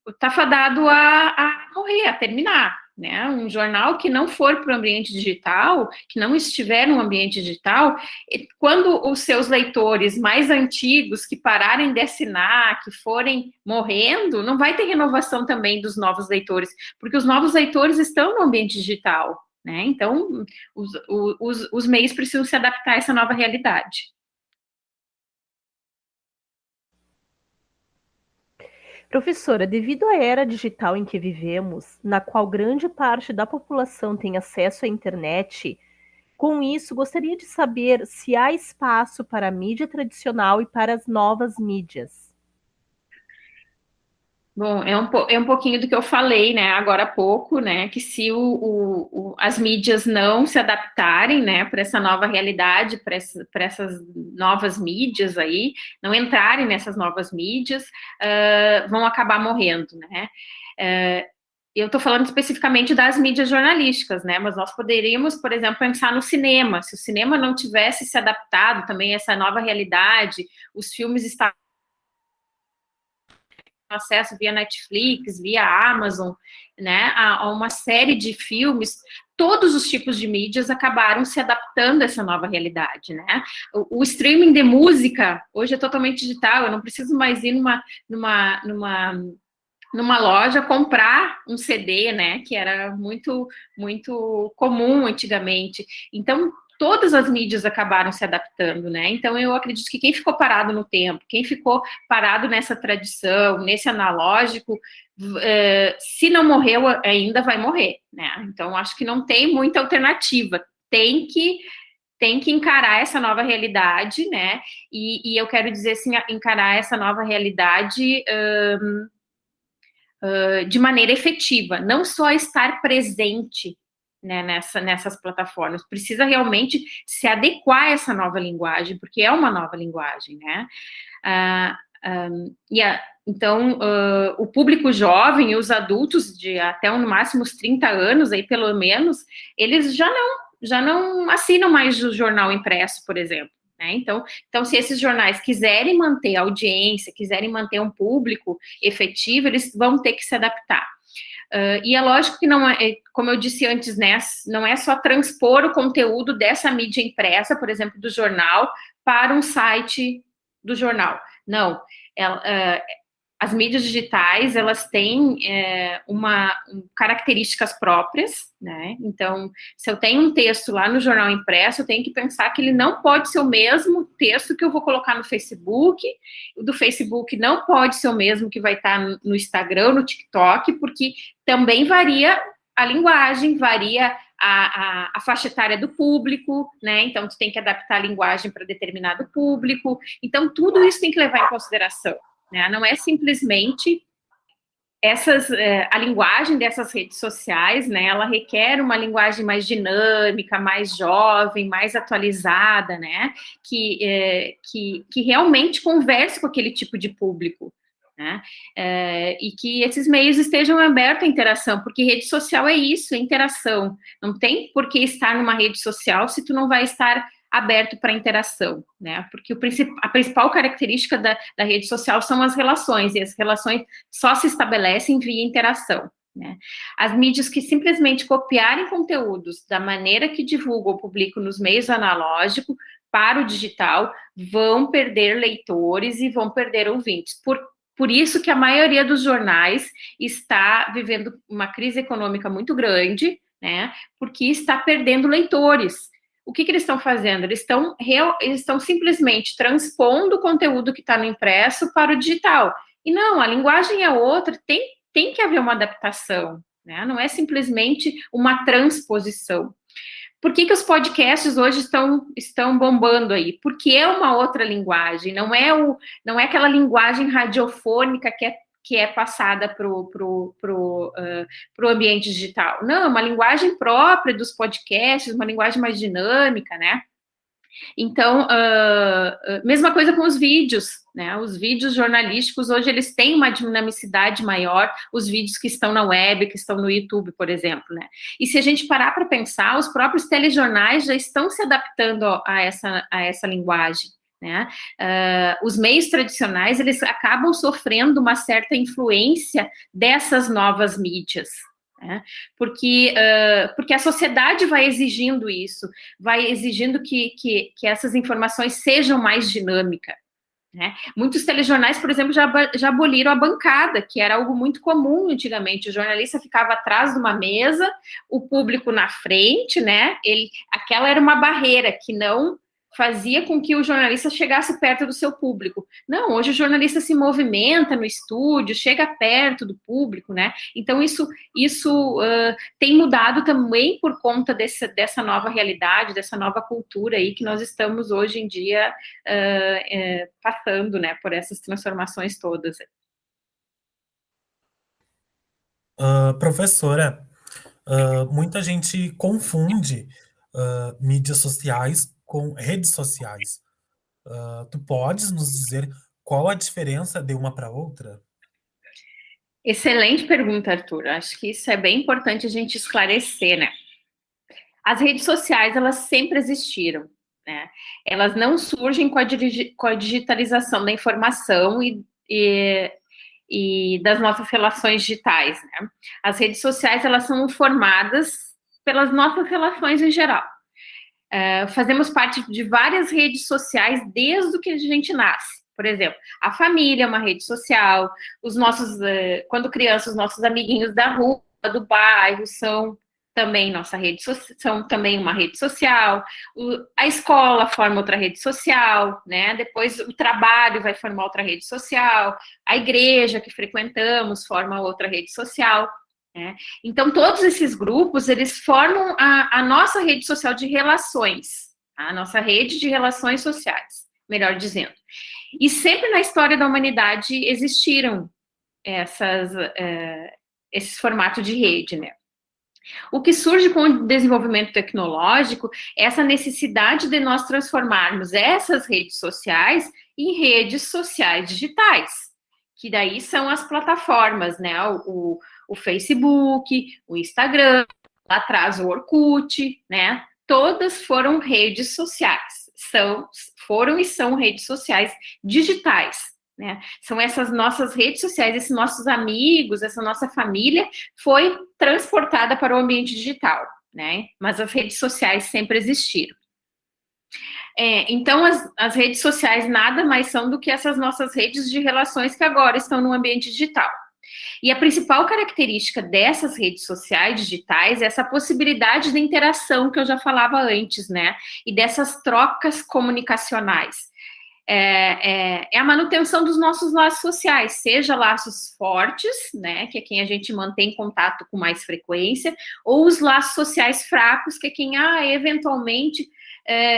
está fadado a morrer, a terminar, né? Um jornal que não for para o ambiente digital, que não estiver no ambiente digital, quando os seus leitores mais antigos que pararem de assinar, que forem morrendo, não vai ter renovação também dos novos leitores, porque os novos leitores estão no ambiente digital, né? Então, os meios precisam se adaptar a essa nova realidade. Professora, devido à era digital em que vivemos, na qual grande parte da população tem acesso à internet, com isso, gostaria de saber se há espaço para a mídia tradicional e para as novas mídias. Bom, é um pouquinho do que eu falei, né, agora há pouco, né, que se as mídias não se adaptarem, né, para essa nova realidade, para essas novas mídias aí, não entrarem nessas novas mídias, vão acabar morrendo, né. Eu estou falando especificamente das mídias jornalísticas, né, mas nós poderíamos, por exemplo, pensar no cinema. Se o cinema não tivesse se adaptado também a essa nova realidade, os filmes estavam acesso via Netflix, via Amazon, né, a uma série de filmes, todos os tipos de mídias acabaram se adaptando a essa nova realidade, né? O streaming de música hoje é totalmente digital, eu não preciso mais ir numa loja comprar um CD, né, que era muito comum antigamente. Então, todas as mídias acabaram se adaptando, né? Então, eu acredito que quem ficou parado no tempo, quem ficou parado nessa tradição, nesse analógico, se não morreu ainda, vai morrer, né? Então, acho que não tem muita alternativa. Tem que encarar essa nova realidade, né? E eu quero dizer assim, encarar essa nova realidade de maneira efetiva, não só estar presente, né, nessas plataformas, precisa realmente se adequar a essa nova linguagem, porque é uma nova linguagem, né? Então, o público jovem e os adultos de até no máximo uns 30 anos, aí pelo menos, eles já não assinam mais o jornal impresso, por exemplo. Né? Então, se esses jornais quiserem manter a audiência, quiserem manter um público efetivo, eles vão ter que se adaptar. E é lógico que não é, como eu disse antes, né, não é só transpor o conteúdo dessa mídia impressa, por exemplo, do jornal, para um site do jornal. Não, as mídias digitais, elas têm características próprias, né? Então, se eu tenho um texto lá no jornal impresso, eu tenho que pensar que ele não pode ser o mesmo texto que eu vou colocar no Facebook, o do Facebook não pode ser o mesmo que vai estar no Instagram, no TikTok, porque também varia a linguagem, varia a faixa etária do público, né? Então, tu tem que adaptar a linguagem para determinado público. Então, tudo isso tem que levar em consideração. Né? Não é simplesmente a linguagem dessas redes sociais, né? Ela requer uma linguagem mais dinâmica, mais jovem, mais atualizada, né? Que realmente converse com aquele tipo de público. Né? E que esses meios estejam abertos à interação, porque rede social é isso, é interação. Não tem por que estar numa rede social se tu não vai estar aberto para interação, né? Porque a principal característica da rede social são as relações, e as relações só se estabelecem via interação, né? As mídias que simplesmente copiarem conteúdos da maneira que divulgam ou publicam nos meios analógicos para o digital vão perder leitores e vão perder ouvintes. Por isso que a maioria dos jornais está vivendo uma crise econômica muito grande, né? Porque está perdendo leitores. O que eles estão fazendo? Eles estão simplesmente transpondo o conteúdo que está no impresso para o digital. E não, a linguagem é outra, tem que haver uma adaptação, né? Não é simplesmente uma transposição. Por que os podcasts hoje estão bombando aí? Porque é uma outra linguagem, não é aquela linguagem radiofônica que é passada para o ambiente digital. Não, é uma linguagem própria dos podcasts, uma linguagem mais dinâmica, né? Então, mesma coisa com os vídeos, né? Os vídeos jornalísticos, hoje, eles têm uma dinamicidade maior, os vídeos que estão na web, que estão no YouTube, por exemplo, né? E se a gente parar para pensar, os próprios telejornais já estão se adaptando a essa linguagem, né? Os meios tradicionais, eles acabam sofrendo uma certa influência dessas novas mídias, né? Porque a sociedade vai exigindo isso, vai exigindo que essas informações sejam mais dinâmicas, né? Muitos telejornais, por exemplo, já aboliram a bancada, que era algo muito comum antigamente. O jornalista ficava atrás de uma mesa, o público na frente, né? Aquela era uma barreira que não fazia com que o jornalista chegasse perto do seu público. Não, hoje o jornalista se movimenta no estúdio, chega perto do público, né? Então, isso tem mudado também por conta dessa nova realidade, dessa nova cultura aí que nós estamos hoje em dia passando, né, por essas transformações todas. Professora, muita gente confunde mídias sociais com redes sociais. Tu podes nos dizer qual a diferença de uma para outra? Excelente pergunta, Arthur. Acho que isso é bem importante a gente esclarecer, né? As redes sociais, elas sempre existiram, né? Elas não surgem com a digitalização da informação e das nossas relações digitais, né? As redes sociais, elas são formadas pelas nossas relações em geral. Fazemos parte de várias redes sociais desde o que a gente nasce. Por exemplo, a família é uma rede social, quando crianças, os nossos amiguinhos da rua, do bairro, são também são também uma rede social, a escola forma outra rede social, né? Depois o trabalho vai formar outra rede social, a igreja que frequentamos forma outra rede social, né? Então, todos esses grupos, eles formam a nossa rede social de relações, a nossa rede de relações sociais, melhor dizendo. E sempre na história da humanidade existiram esses formatos de rede, né? O que surge com o desenvolvimento tecnológico é essa necessidade de nós transformarmos essas redes sociais em redes sociais digitais, que daí são as plataformas, né? O Facebook, o Instagram, lá atrás o Orkut, né? Todas foram redes sociais, foram e são redes sociais digitais, né? São essas nossas redes sociais, esses nossos amigos, essa nossa família foi transportada para o ambiente digital, né? Mas as redes sociais sempre existiram. Então, as redes sociais nada mais são do que essas nossas redes de relações que agora estão no ambiente digital. E a principal característica dessas redes sociais digitais é essa possibilidade de interação que eu já falava antes, né? E dessas trocas comunicacionais. É a manutenção dos nossos laços sociais, seja laços fortes, né, que é quem a gente mantém contato com mais frequência, ou os laços sociais fracos, que é quem, eventualmente,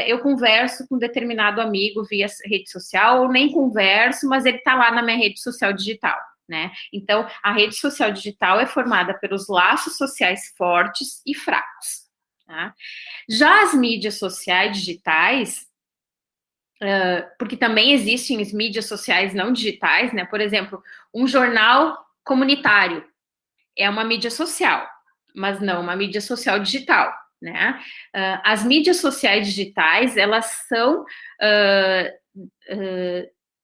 eu converso com determinado amigo via rede social, ou nem converso, mas ele está lá na minha rede social digital, né? Então, a rede social digital é formada pelos laços sociais fortes e fracos, tá? Já as mídias sociais digitais, porque também existem as mídias sociais não digitais, né? Por exemplo, um jornal comunitário é uma mídia social, mas não uma mídia social digital, né? As mídias sociais digitais, elas são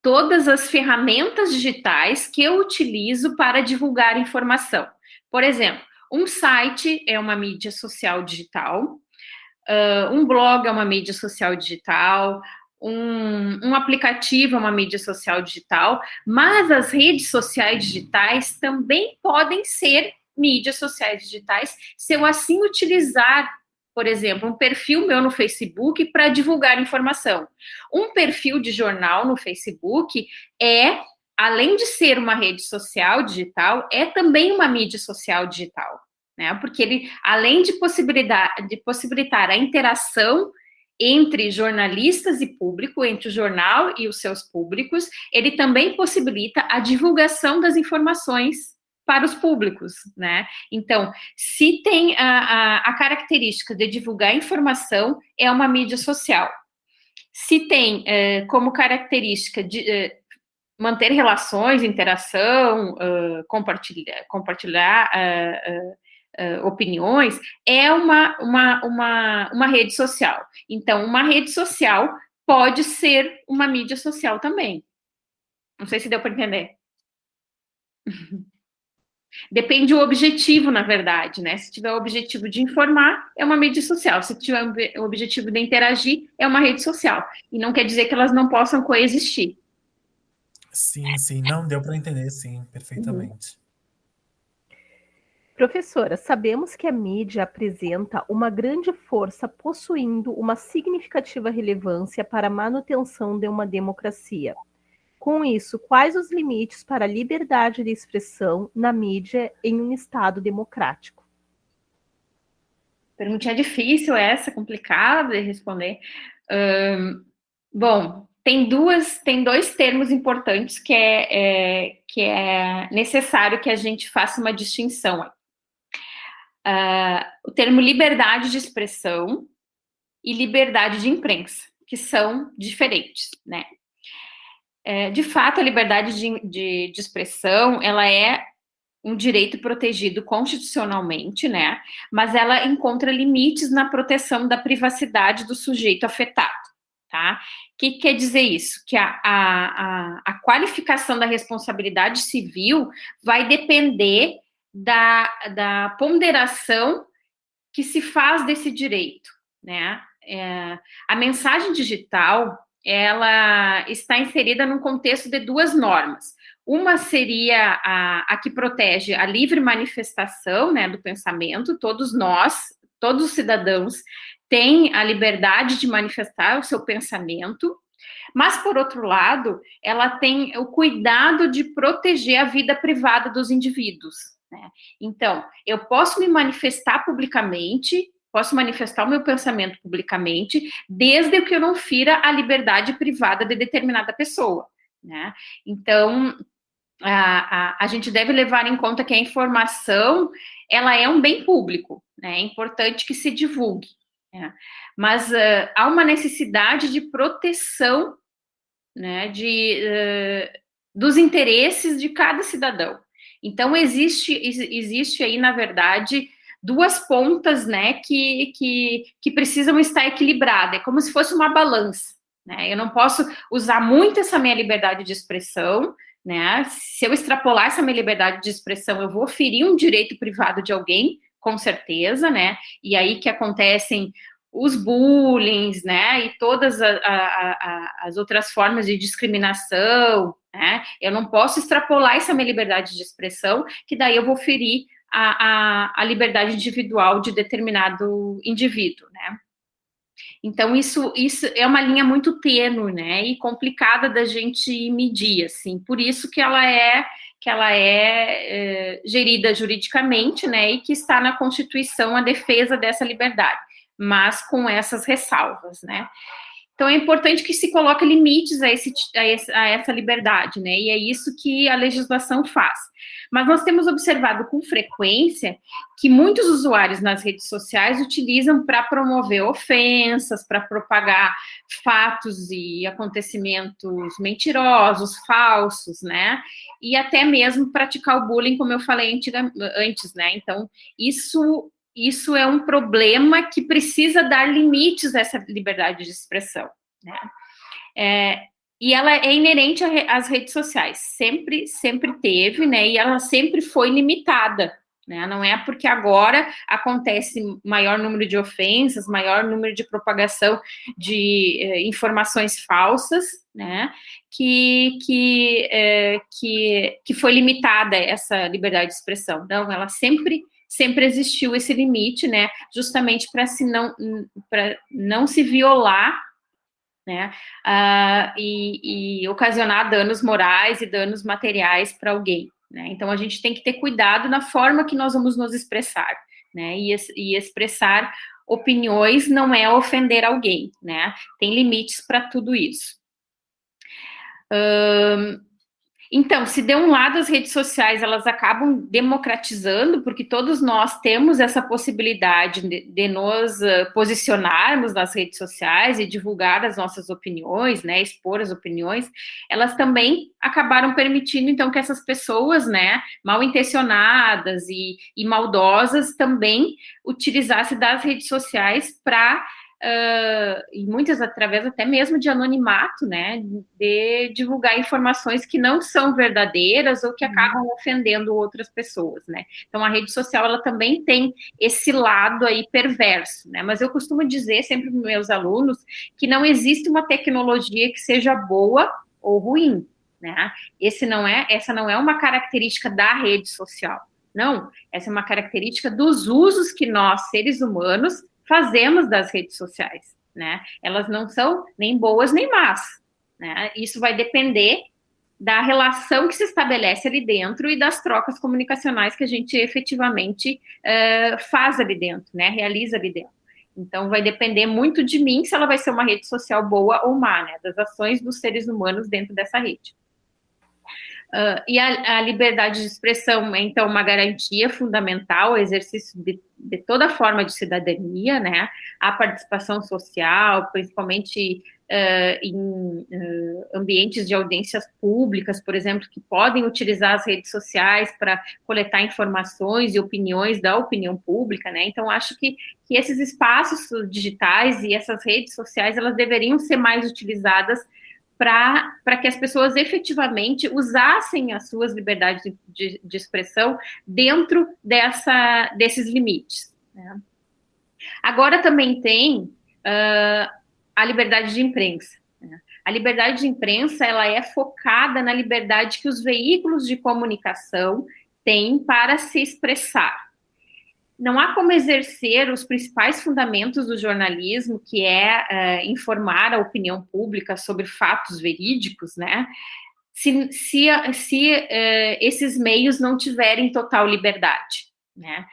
todas as ferramentas digitais que eu utilizo para divulgar informação. Por exemplo, um site é uma mídia social digital, um blog é uma mídia social digital, um aplicativo é uma mídia social digital, mas as redes sociais digitais também podem ser mídias sociais digitais se eu assim utilizar, por exemplo, um perfil meu no Facebook para divulgar informação. Um perfil de jornal no Facebook é, além de ser uma rede social digital, é também uma mídia social digital, né? Porque ele, além de possibilitar a interação entre jornalistas e público, entre o jornal e os seus públicos, ele também possibilita a divulgação das informações para os públicos, né? Então, se tem a característica de divulgar informação, é uma mídia social. Se tem como característica de manter relações, interação, compartilhar opiniões, é uma rede social. Então, uma rede social pode ser uma mídia social também. Não sei se deu para entender. Depende do objetivo, na verdade, né? Se tiver o objetivo de informar, é uma mídia social. Se tiver o objetivo de interagir, é uma rede social. E não quer dizer que elas não possam coexistir. Sim, não deu para entender, sim, perfeitamente. Professora, sabemos que a mídia apresenta uma grande força possuindo uma significativa relevância para a manutenção de uma democracia. Com isso, quais os limites para a liberdade de expressão na mídia em um Estado democrático? Perguntinha difícil essa, complicada de responder. Bom, tem dois termos importantes que é necessário que a gente faça uma distinção. O termo liberdade de expressão e liberdade de imprensa, que são diferentes, né? De fato, a liberdade de expressão, ela é um direito protegido constitucionalmente, né? Mas ela encontra limites na proteção da privacidade do sujeito afetado, tá? O que quer dizer isso? Que a qualificação da responsabilidade civil vai depender da ponderação que se faz desse direito, né? A mensagem digital, ela está inserida num contexto de duas normas. Uma seria a que protege a livre manifestação, né, do pensamento. Todos nós, todos os cidadãos, têm a liberdade de manifestar o seu pensamento, mas, por outro lado, ela tem o cuidado de proteger a vida privada dos indivíduos, né? Então, eu posso me manifestar publicamente, posso manifestar o meu pensamento publicamente, desde que eu não fira a liberdade privada de determinada pessoa, né? Então, a gente deve levar em conta que a informação, ela é um bem público, né? É importante que se divulgue, né? Mas há uma necessidade de proteção, né, dos interesses de cada cidadão. Então, existe aí, na verdade, duas pontas, né, que precisam estar equilibradas. É como se fosse uma balança, né? Eu não posso usar muito essa minha liberdade de expressão, né? Se eu extrapolar essa minha liberdade de expressão, eu vou ferir um direito privado de alguém, com certeza, né? E aí que acontecem os bullying, né? E todas as outras formas de discriminação, né? Eu não posso extrapolar essa minha liberdade de expressão, que daí eu vou ferir a liberdade individual de determinado indivíduo, né? Então, isso é uma linha muito tênue, né, e complicada da gente medir, assim, por isso que ela é gerida juridicamente, né, e que está na Constituição a defesa dessa liberdade, mas com essas ressalvas, né. Então, é importante que se coloque limites a essa liberdade, né? E é isso que a legislação faz. Mas nós temos observado com frequência que muitos usuários nas redes sociais utilizam para promover ofensas, para propagar fatos e acontecimentos mentirosos, falsos, né? E até mesmo praticar o bullying, como eu falei antes, né? Então, isso é um problema que precisa dar limites a essa liberdade de expressão, né? E ela é inerente às redes sociais, sempre teve, né? E ela sempre foi limitada, né? Não é porque agora acontece maior número de ofensas, maior número de propagação de informações falsas, né? Que foi limitada essa liberdade de expressão. Não, ela sempre existiu esse limite, né? Justamente para não se violar, né? E ocasionar danos morais e danos materiais para alguém, né? Então a gente tem que ter cuidado na forma que nós vamos nos expressar, né? E expressar opiniões não é ofender alguém, né? Tem limites para tudo isso. Então, se de um lado as redes sociais elas acabam democratizando, porque todos nós temos essa possibilidade de nos posicionarmos nas redes sociais e divulgar as nossas opiniões, né, expor as opiniões, elas também acabaram permitindo, então, que essas pessoas, né, mal intencionadas e maldosas também utilizassem das redes sociais para e muitas através até mesmo de anonimato, né, de divulgar informações que não são verdadeiras ou que acabam ofendendo outras pessoas, né. Então a rede social ela também tem esse lado aí perverso, né, mas eu costumo dizer sempre para meus alunos que não existe uma tecnologia que seja boa ou ruim, né. Essa não é uma característica da rede social, não, essa é uma característica dos usos que nós, seres humanos, fazemos das redes sociais, né? Elas não são nem boas nem más, né? Isso vai depender da relação que se estabelece ali dentro e das trocas comunicacionais que a gente efetivamente faz ali dentro, né? Realiza ali dentro. Então, vai depender muito de mim se ela vai ser uma rede social boa ou má, né? Das ações dos seres humanos dentro dessa rede. E a liberdade de expressão é, então, uma garantia fundamental, o exercício de toda forma de cidadania, né? A participação social, principalmente em ambientes de audiências públicas, por exemplo, que podem utilizar as redes sociais para coletar informações e opiniões da opinião pública, né? Então, acho que esses espaços digitais e essas redes sociais, elas deveriam ser mais utilizadas para que as pessoas efetivamente usassem as suas liberdades de expressão dentro desses limites, né? Agora também tem a liberdade de imprensa, né? A liberdade de imprensa ela é focada na liberdade que os veículos de comunicação têm para se expressar. Não há como exercer os principais fundamentos do jornalismo, que é informar a opinião pública sobre fatos verídicos, né? Se esses meios não tiverem total liberdade, né?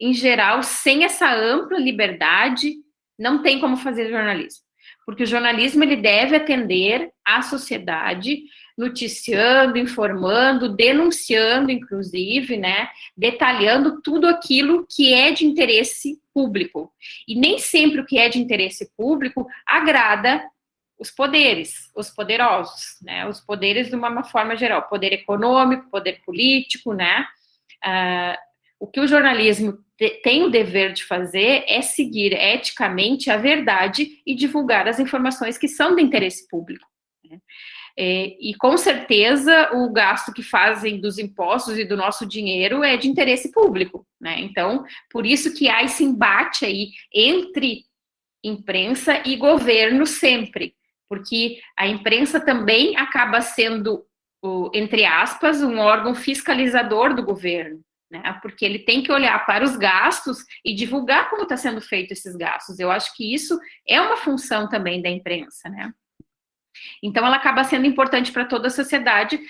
Em geral, sem essa ampla liberdade, não tem como fazer jornalismo, porque o jornalismo ele deve atender à sociedade, noticiando, informando, denunciando, inclusive, né, detalhando tudo aquilo que é de interesse público. E nem sempre o que é de interesse público agrada os poderes, os poderosos, né, os poderes de uma forma geral, poder econômico, poder político, né. O que o jornalismo tem o dever de fazer é seguir eticamente a verdade e divulgar as informações que são de interesse público, né? E com certeza o gasto que fazem dos impostos e do nosso dinheiro é de interesse público, né? Então, por isso que há esse embate aí entre imprensa e governo sempre, porque a imprensa também acaba sendo, entre aspas, um órgão fiscalizador do governo, né? Porque ele tem que olhar para os gastos e divulgar como está sendo feito esses gastos. Eu acho que isso é uma função também da imprensa, né? Então, ela acaba sendo importante para toda a sociedade,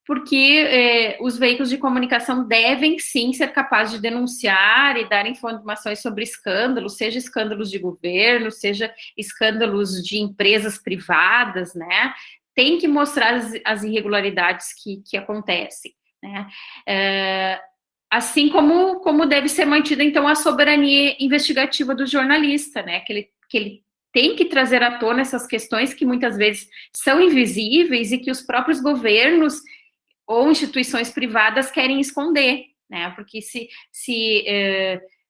porque os veículos de comunicação devem, sim, ser capazes de denunciar e dar informações sobre escândalos, seja escândalos de governo, seja escândalos de empresas privadas, né? Tem que mostrar as irregularidades que acontecem, né? Assim como deve ser mantida, então, a soberania investigativa do jornalista, né? Que ele tem que trazer à tona essas questões que muitas vezes são invisíveis e que os próprios governos ou instituições privadas querem esconder, né? Porque se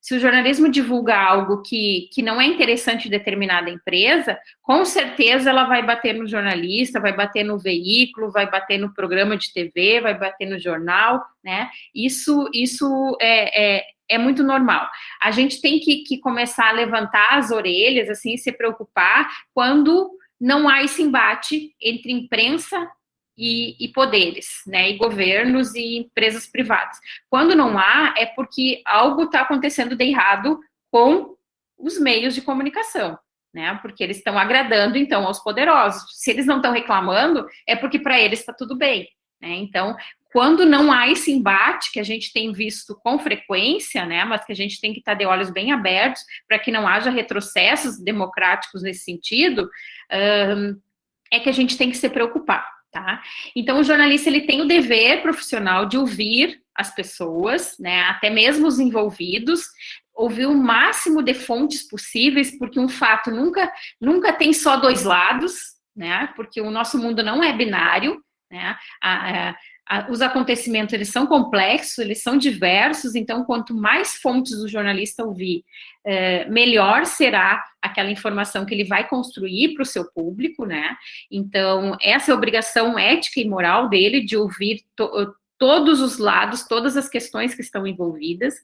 Se o jornalismo divulga algo que não é interessante em determinada empresa, com certeza ela vai bater no jornalista, vai bater no veículo, vai bater no programa de TV, vai bater no jornal, né? Isso é muito normal. A gente tem que começar a levantar as orelhas, assim, se preocupar quando não há esse embate entre imprensa e poderes, né, e governos e empresas privadas. Quando não há, é porque algo está acontecendo de errado com os meios de comunicação, né, porque eles estão agradando, então, aos poderosos. Se eles não estão reclamando, é porque para eles está tudo bem, né, então, quando não há esse embate, que a gente tem visto com frequência, né, mas que a gente tem que estar de olhos bem abertos para que não haja retrocessos democráticos nesse sentido, é que a gente tem que se preocupar. Tá? Então, o jornalista ele tem o dever profissional de ouvir as pessoas, né, até mesmo os envolvidos, ouvir o máximo de fontes possíveis, porque um fato nunca tem só dois lados, né, porque o nosso mundo não é binário, né, os acontecimentos eles são complexos, eles são diversos, então quanto mais fontes o jornalista ouvir, melhor será aquela informação que ele vai construir para o seu público, né? Então, essa é a obrigação ética e moral dele, de ouvir todos os lados, todas as questões que estão envolvidas,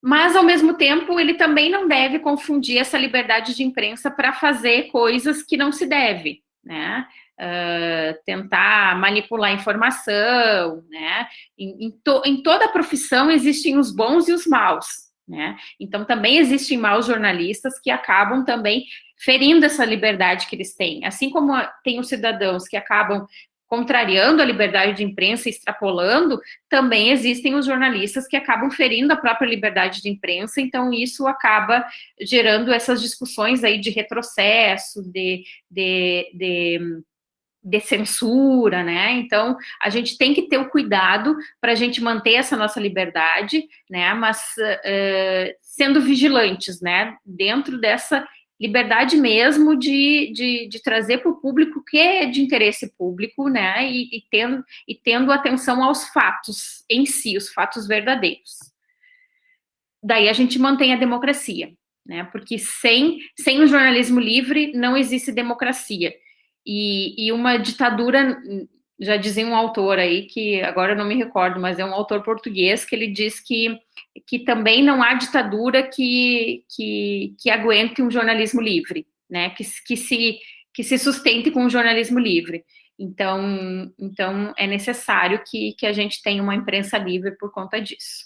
mas, ao mesmo tempo, ele também não deve confundir essa liberdade de imprensa para fazer coisas que não se deve, né? Tentar manipular informação, né? Em toda profissão existem os bons e os maus, né? Então, também existem maus jornalistas que acabam também ferindo essa liberdade que eles têm. Assim como tem os cidadãos que acabam contrariando a liberdade de imprensa, extrapolando, também existem os jornalistas que acabam ferindo a própria liberdade de imprensa, então isso acaba gerando essas discussões aí de retrocesso, de censura, né? Então, a gente tem que ter o cuidado para a gente manter essa nossa liberdade, né? Mas sendo vigilantes, né? Dentro dessa liberdade mesmo de trazer para o público o que é de interesse público, né? E tendo atenção aos fatos em si, os fatos verdadeiros. Daí a gente mantém a democracia, né? Porque sem o jornalismo livre não existe democracia. E uma ditadura, já dizia um autor aí, que agora eu não me recordo, mas é um autor português, que ele diz que também não há ditadura que aguente um jornalismo livre, né? Que se sustente com um jornalismo livre. Então é necessário que a gente tenha uma imprensa livre por conta disso.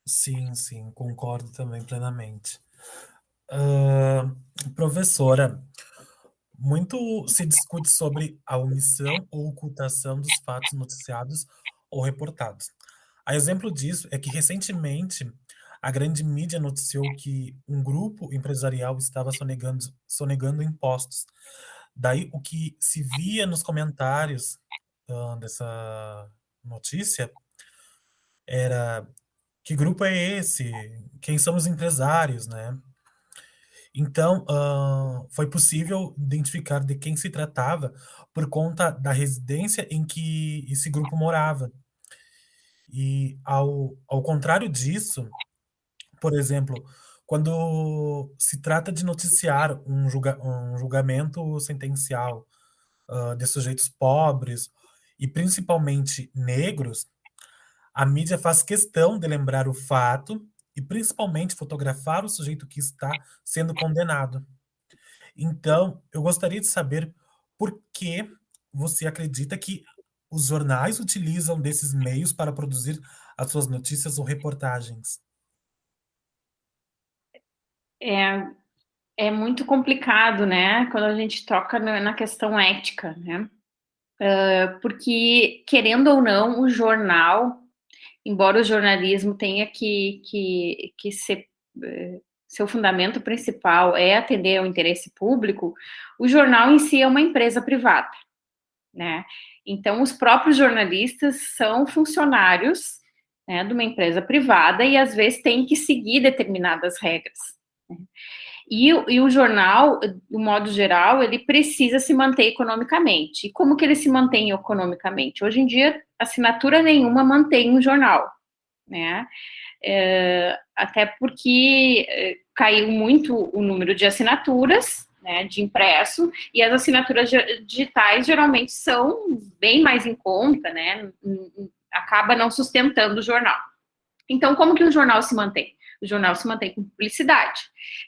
Sim, concordo também plenamente. Professora, muito se discute sobre a omissão ou ocultação dos fatos noticiados ou reportados. A exemplo disso é que, recentemente, a grande mídia noticiou que um grupo empresarial estava sonegando impostos. Daí, o que se via nos comentários dessa notícia era: que grupo é esse? Quem são os empresários, né? Então, foi possível identificar de quem se tratava por conta da residência em que esse grupo morava. E, ao contrário disso, por exemplo, quando se trata de noticiar um julgamento sentencial de sujeitos pobres e principalmente negros, a mídia faz questão de lembrar o fato e principalmente fotografar o sujeito que está sendo condenado. Então, eu gostaria de saber por que você acredita que os jornais utilizam desses meios para produzir as suas notícias ou reportagens. É muito complicado, né, quando a gente toca na questão ética, né, porque, querendo ou não, o jornal, embora o jornalismo tenha que ser, seu fundamento principal é atender ao interesse público, o jornal em si é uma empresa privada, né, então os próprios jornalistas são funcionários, né, de uma empresa privada e às vezes têm que seguir determinadas regras, né? E o jornal, do modo geral, ele precisa se manter economicamente. E como que ele se mantém economicamente? Hoje em dia, assinatura nenhuma mantém um jornal, né? Até porque caiu muito o número de assinaturas, né, de impresso, e as assinaturas digitais geralmente são bem mais em conta, né? Acaba não sustentando o jornal. Então, como que o jornal se mantém? O jornal se mantém com publicidade.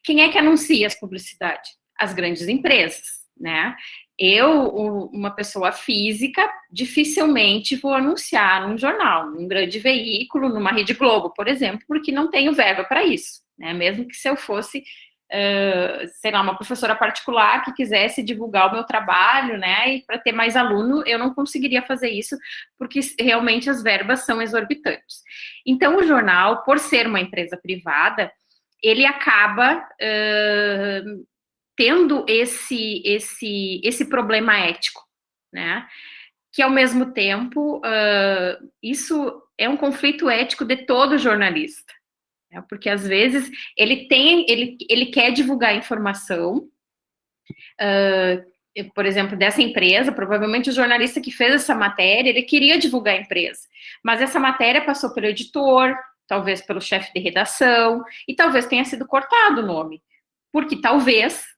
Quem é que anuncia as publicidades? As grandes empresas, né? Eu, uma pessoa física, dificilmente vou anunciar num jornal, num grande veículo, numa Rede Globo, por exemplo, porque não tenho verba para isso, né? Mesmo que se eu fosse, sei lá, uma professora particular que quisesse divulgar o meu trabalho, né, e para ter mais aluno, eu não conseguiria fazer isso, porque realmente as verbas são exorbitantes. Então, o jornal, por ser uma empresa privada, ele acaba tendo esse problema ético, né? Que, ao mesmo tempo, isso é um conflito ético de todo jornalista, né? Porque, às vezes, ele quer divulgar informação, por exemplo, dessa empresa, provavelmente o jornalista que fez essa matéria, ele queria divulgar a empresa, mas essa matéria passou pelo editor, talvez pelo chefe de redação, e talvez tenha sido cortado o nome, porque talvez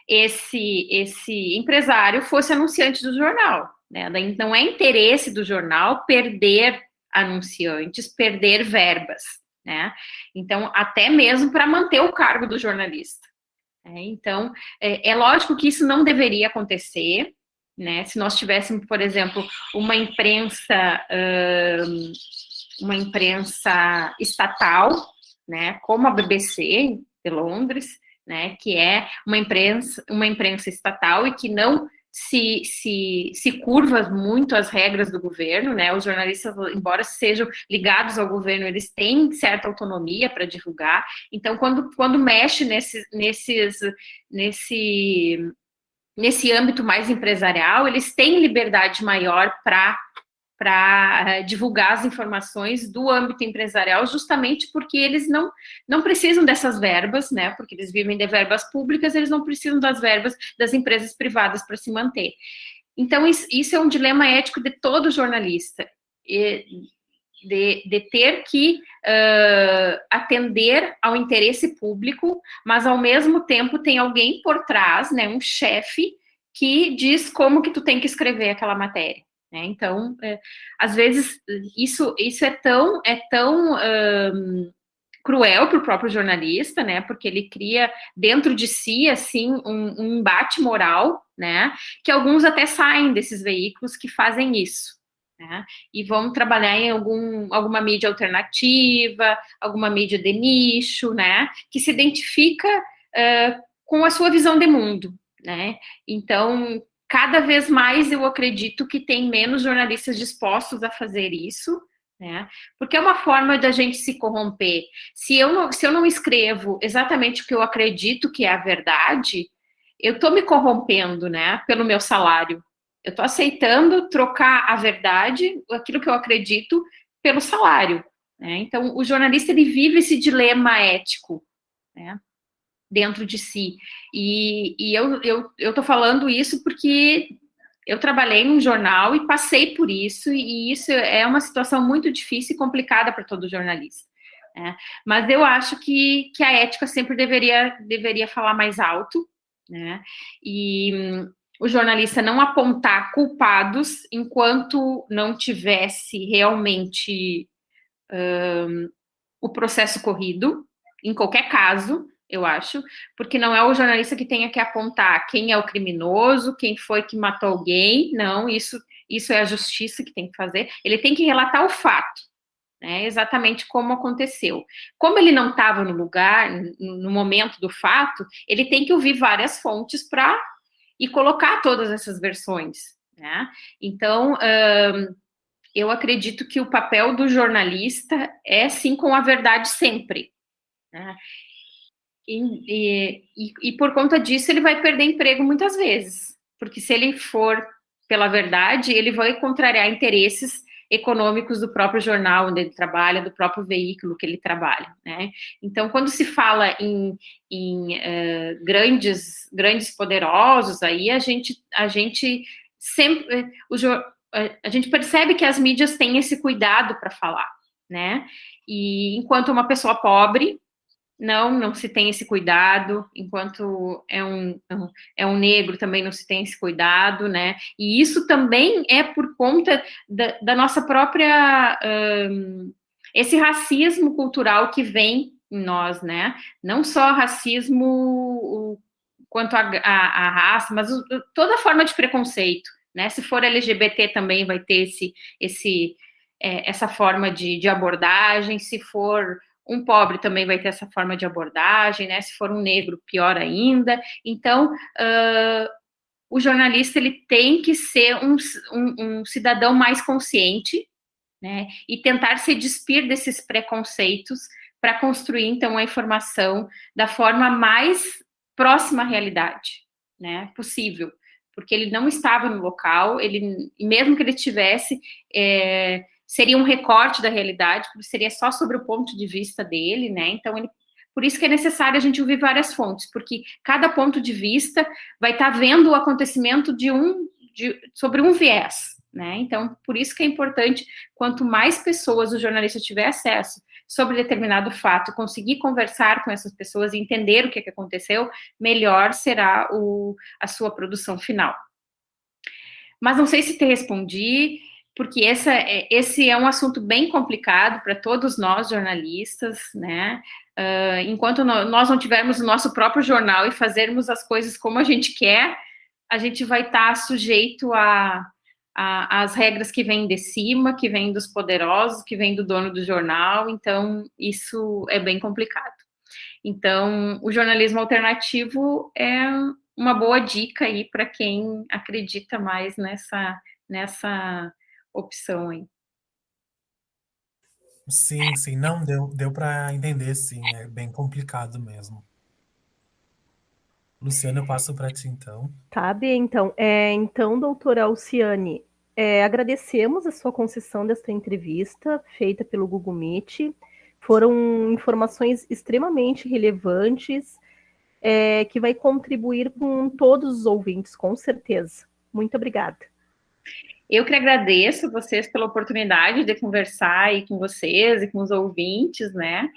esse empresário fosse anunciante do jornal, né? Não é interesse do jornal perder anunciantes, perder verbas, né? Então, até mesmo para manter o cargo do jornalista. Então, é lógico que isso não deveria acontecer, né? Se nós tivéssemos, por exemplo, uma imprensa estatal, né? Como a BBC de Londres, né, que é uma imprensa estatal e que não se curva muito às regras do governo, né? Os jornalistas, embora sejam ligados ao governo, eles têm certa autonomia para divulgar. Então, quando mexe nesse âmbito mais empresarial, eles têm liberdade maior para divulgar as informações do âmbito empresarial, justamente porque eles não precisam dessas verbas, né? Porque eles vivem de verbas públicas, eles não precisam das verbas das empresas privadas para se manter. Então, isso é um dilema ético de todo jornalista, de ter que atender ao interesse público, mas, ao mesmo tempo, tem alguém por trás, né? Um chefe que diz como que tu tem que escrever aquela matéria. Então, às vezes, isso é tão cruel para o próprio jornalista, né? Porque ele cria dentro de si, assim, um embate moral, né? Que alguns até saem desses veículos que fazem isso, né? E vão trabalhar em alguma mídia alternativa, alguma mídia de nicho, né? Que se identifica com a sua visão de mundo, né? Então, cada vez mais eu acredito que tem menos jornalistas dispostos a fazer isso, né? Porque é uma forma da gente se corromper. Se eu não escrevo exatamente o que eu acredito que é a verdade, eu estou me corrompendo, né? Pelo meu salário. Eu estou aceitando trocar a verdade, aquilo que eu acredito, pelo salário, né? Então, o jornalista, ele vive esse dilema ético, né? Dentro de si. E eu tô falando isso porque eu trabalhei num jornal e passei por isso, e isso é uma situação muito difícil e complicada para todo jornalista, né? Mas eu acho que a ética sempre deveria falar mais alto, né? E o jornalista não apontar culpados enquanto não tivesse realmente o processo corrido, em qualquer caso, eu acho, porque não é o jornalista que tenha que apontar quem é o criminoso, quem foi que matou alguém, não, isso é a justiça que tem que fazer, ele tem que relatar o fato, né, exatamente como aconteceu. Como ele não estava no lugar, no momento do fato, ele tem que ouvir várias fontes e colocar todas essas versões, né? Então, eu acredito que o papel do jornalista é, sim, com a verdade sempre, né? E por conta disso, ele vai perder emprego muitas vezes, porque se ele for pela verdade, ele vai contrariar interesses econômicos do próprio jornal onde ele trabalha, do próprio veículo que ele trabalha, né? Então, quando se fala em grandes poderosos, aí a gente sempre, a gente percebe que as mídias têm esse cuidado para falar, né? E enquanto uma pessoa pobre, não se tem esse cuidado, enquanto é um negro também não se tem esse cuidado, né? E isso também é por conta da nossa própria esse racismo cultural que vem em nós, né? Não só racismo quanto a raça, mas toda forma de preconceito, né? Se for LGBT também vai ter essa forma de abordagem, se for um pobre também vai ter essa forma de abordagem, né? Se for um negro, pior ainda. Então, o jornalista ele tem que ser um cidadão mais consciente, né? E tentar se despir desses preconceitos para construir, então, a informação da forma mais próxima à realidade, né? Possível. Porque ele não estava no local, e mesmo que ele tivesse, seria um recorte da realidade, seria só sobre o ponto de vista dele, né? Então, por isso que é necessário a gente ouvir várias fontes, porque cada ponto de vista vai estar vendo o acontecimento sobre um viés, né? Então, por isso que é importante, quanto mais pessoas o jornalista tiver acesso sobre determinado fato, conseguir conversar com essas pessoas e entender o que aconteceu, melhor será a sua produção final. Mas não sei se te respondi, porque esse é um assunto bem complicado para todos nós jornalistas, né? Enquanto nós não tivermos o nosso próprio jornal e fazermos as coisas como a gente quer, a gente vai estar sujeito às regras que vêm de cima, que vêm dos poderosos, que vêm do dono do jornal, então isso é bem complicado. Então, o jornalismo alternativo é uma boa dica aí para quem acredita mais nessa opção aí. Sim, sim, não, deu para entender, sim, é bem complicado mesmo. Luciana, eu passo para ti, então. Tá bem, então. Então, doutora Alciane, agradecemos a sua concessão desta entrevista feita pelo Google Meet. Foram informações extremamente relevantes, que vai contribuir com todos os ouvintes, com certeza. Muito obrigada. Eu que agradeço vocês pela oportunidade de conversar aí com vocês e com os ouvintes, né,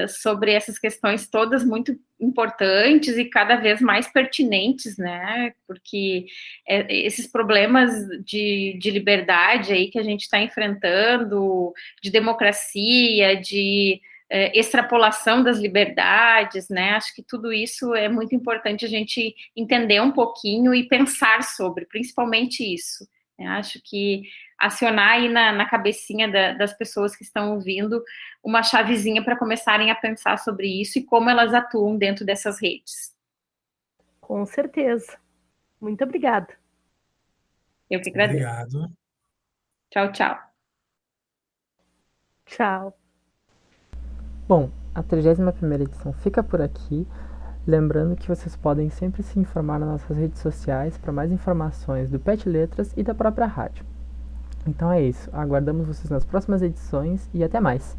sobre essas questões todas muito importantes e cada vez mais pertinentes, né, porque esses problemas de liberdade aí que a gente está enfrentando, de democracia, de extrapolação das liberdades, né, acho que tudo isso é muito importante a gente entender um pouquinho e pensar sobre, principalmente isso. Acho que acionar aí na cabecinha das pessoas que estão ouvindo uma chavezinha para começarem a pensar sobre isso e como elas atuam dentro dessas redes. Com certeza. Muito obrigada. Eu que agradeço. Obrigado. Tchau, tchau. Tchau. Bom, a 31ª edição fica por aqui. Lembrando que vocês podem sempre se informar nas nossas redes sociais para mais informações do PET Letras e da própria rádio. Então é isso, aguardamos vocês nas próximas edições e até mais!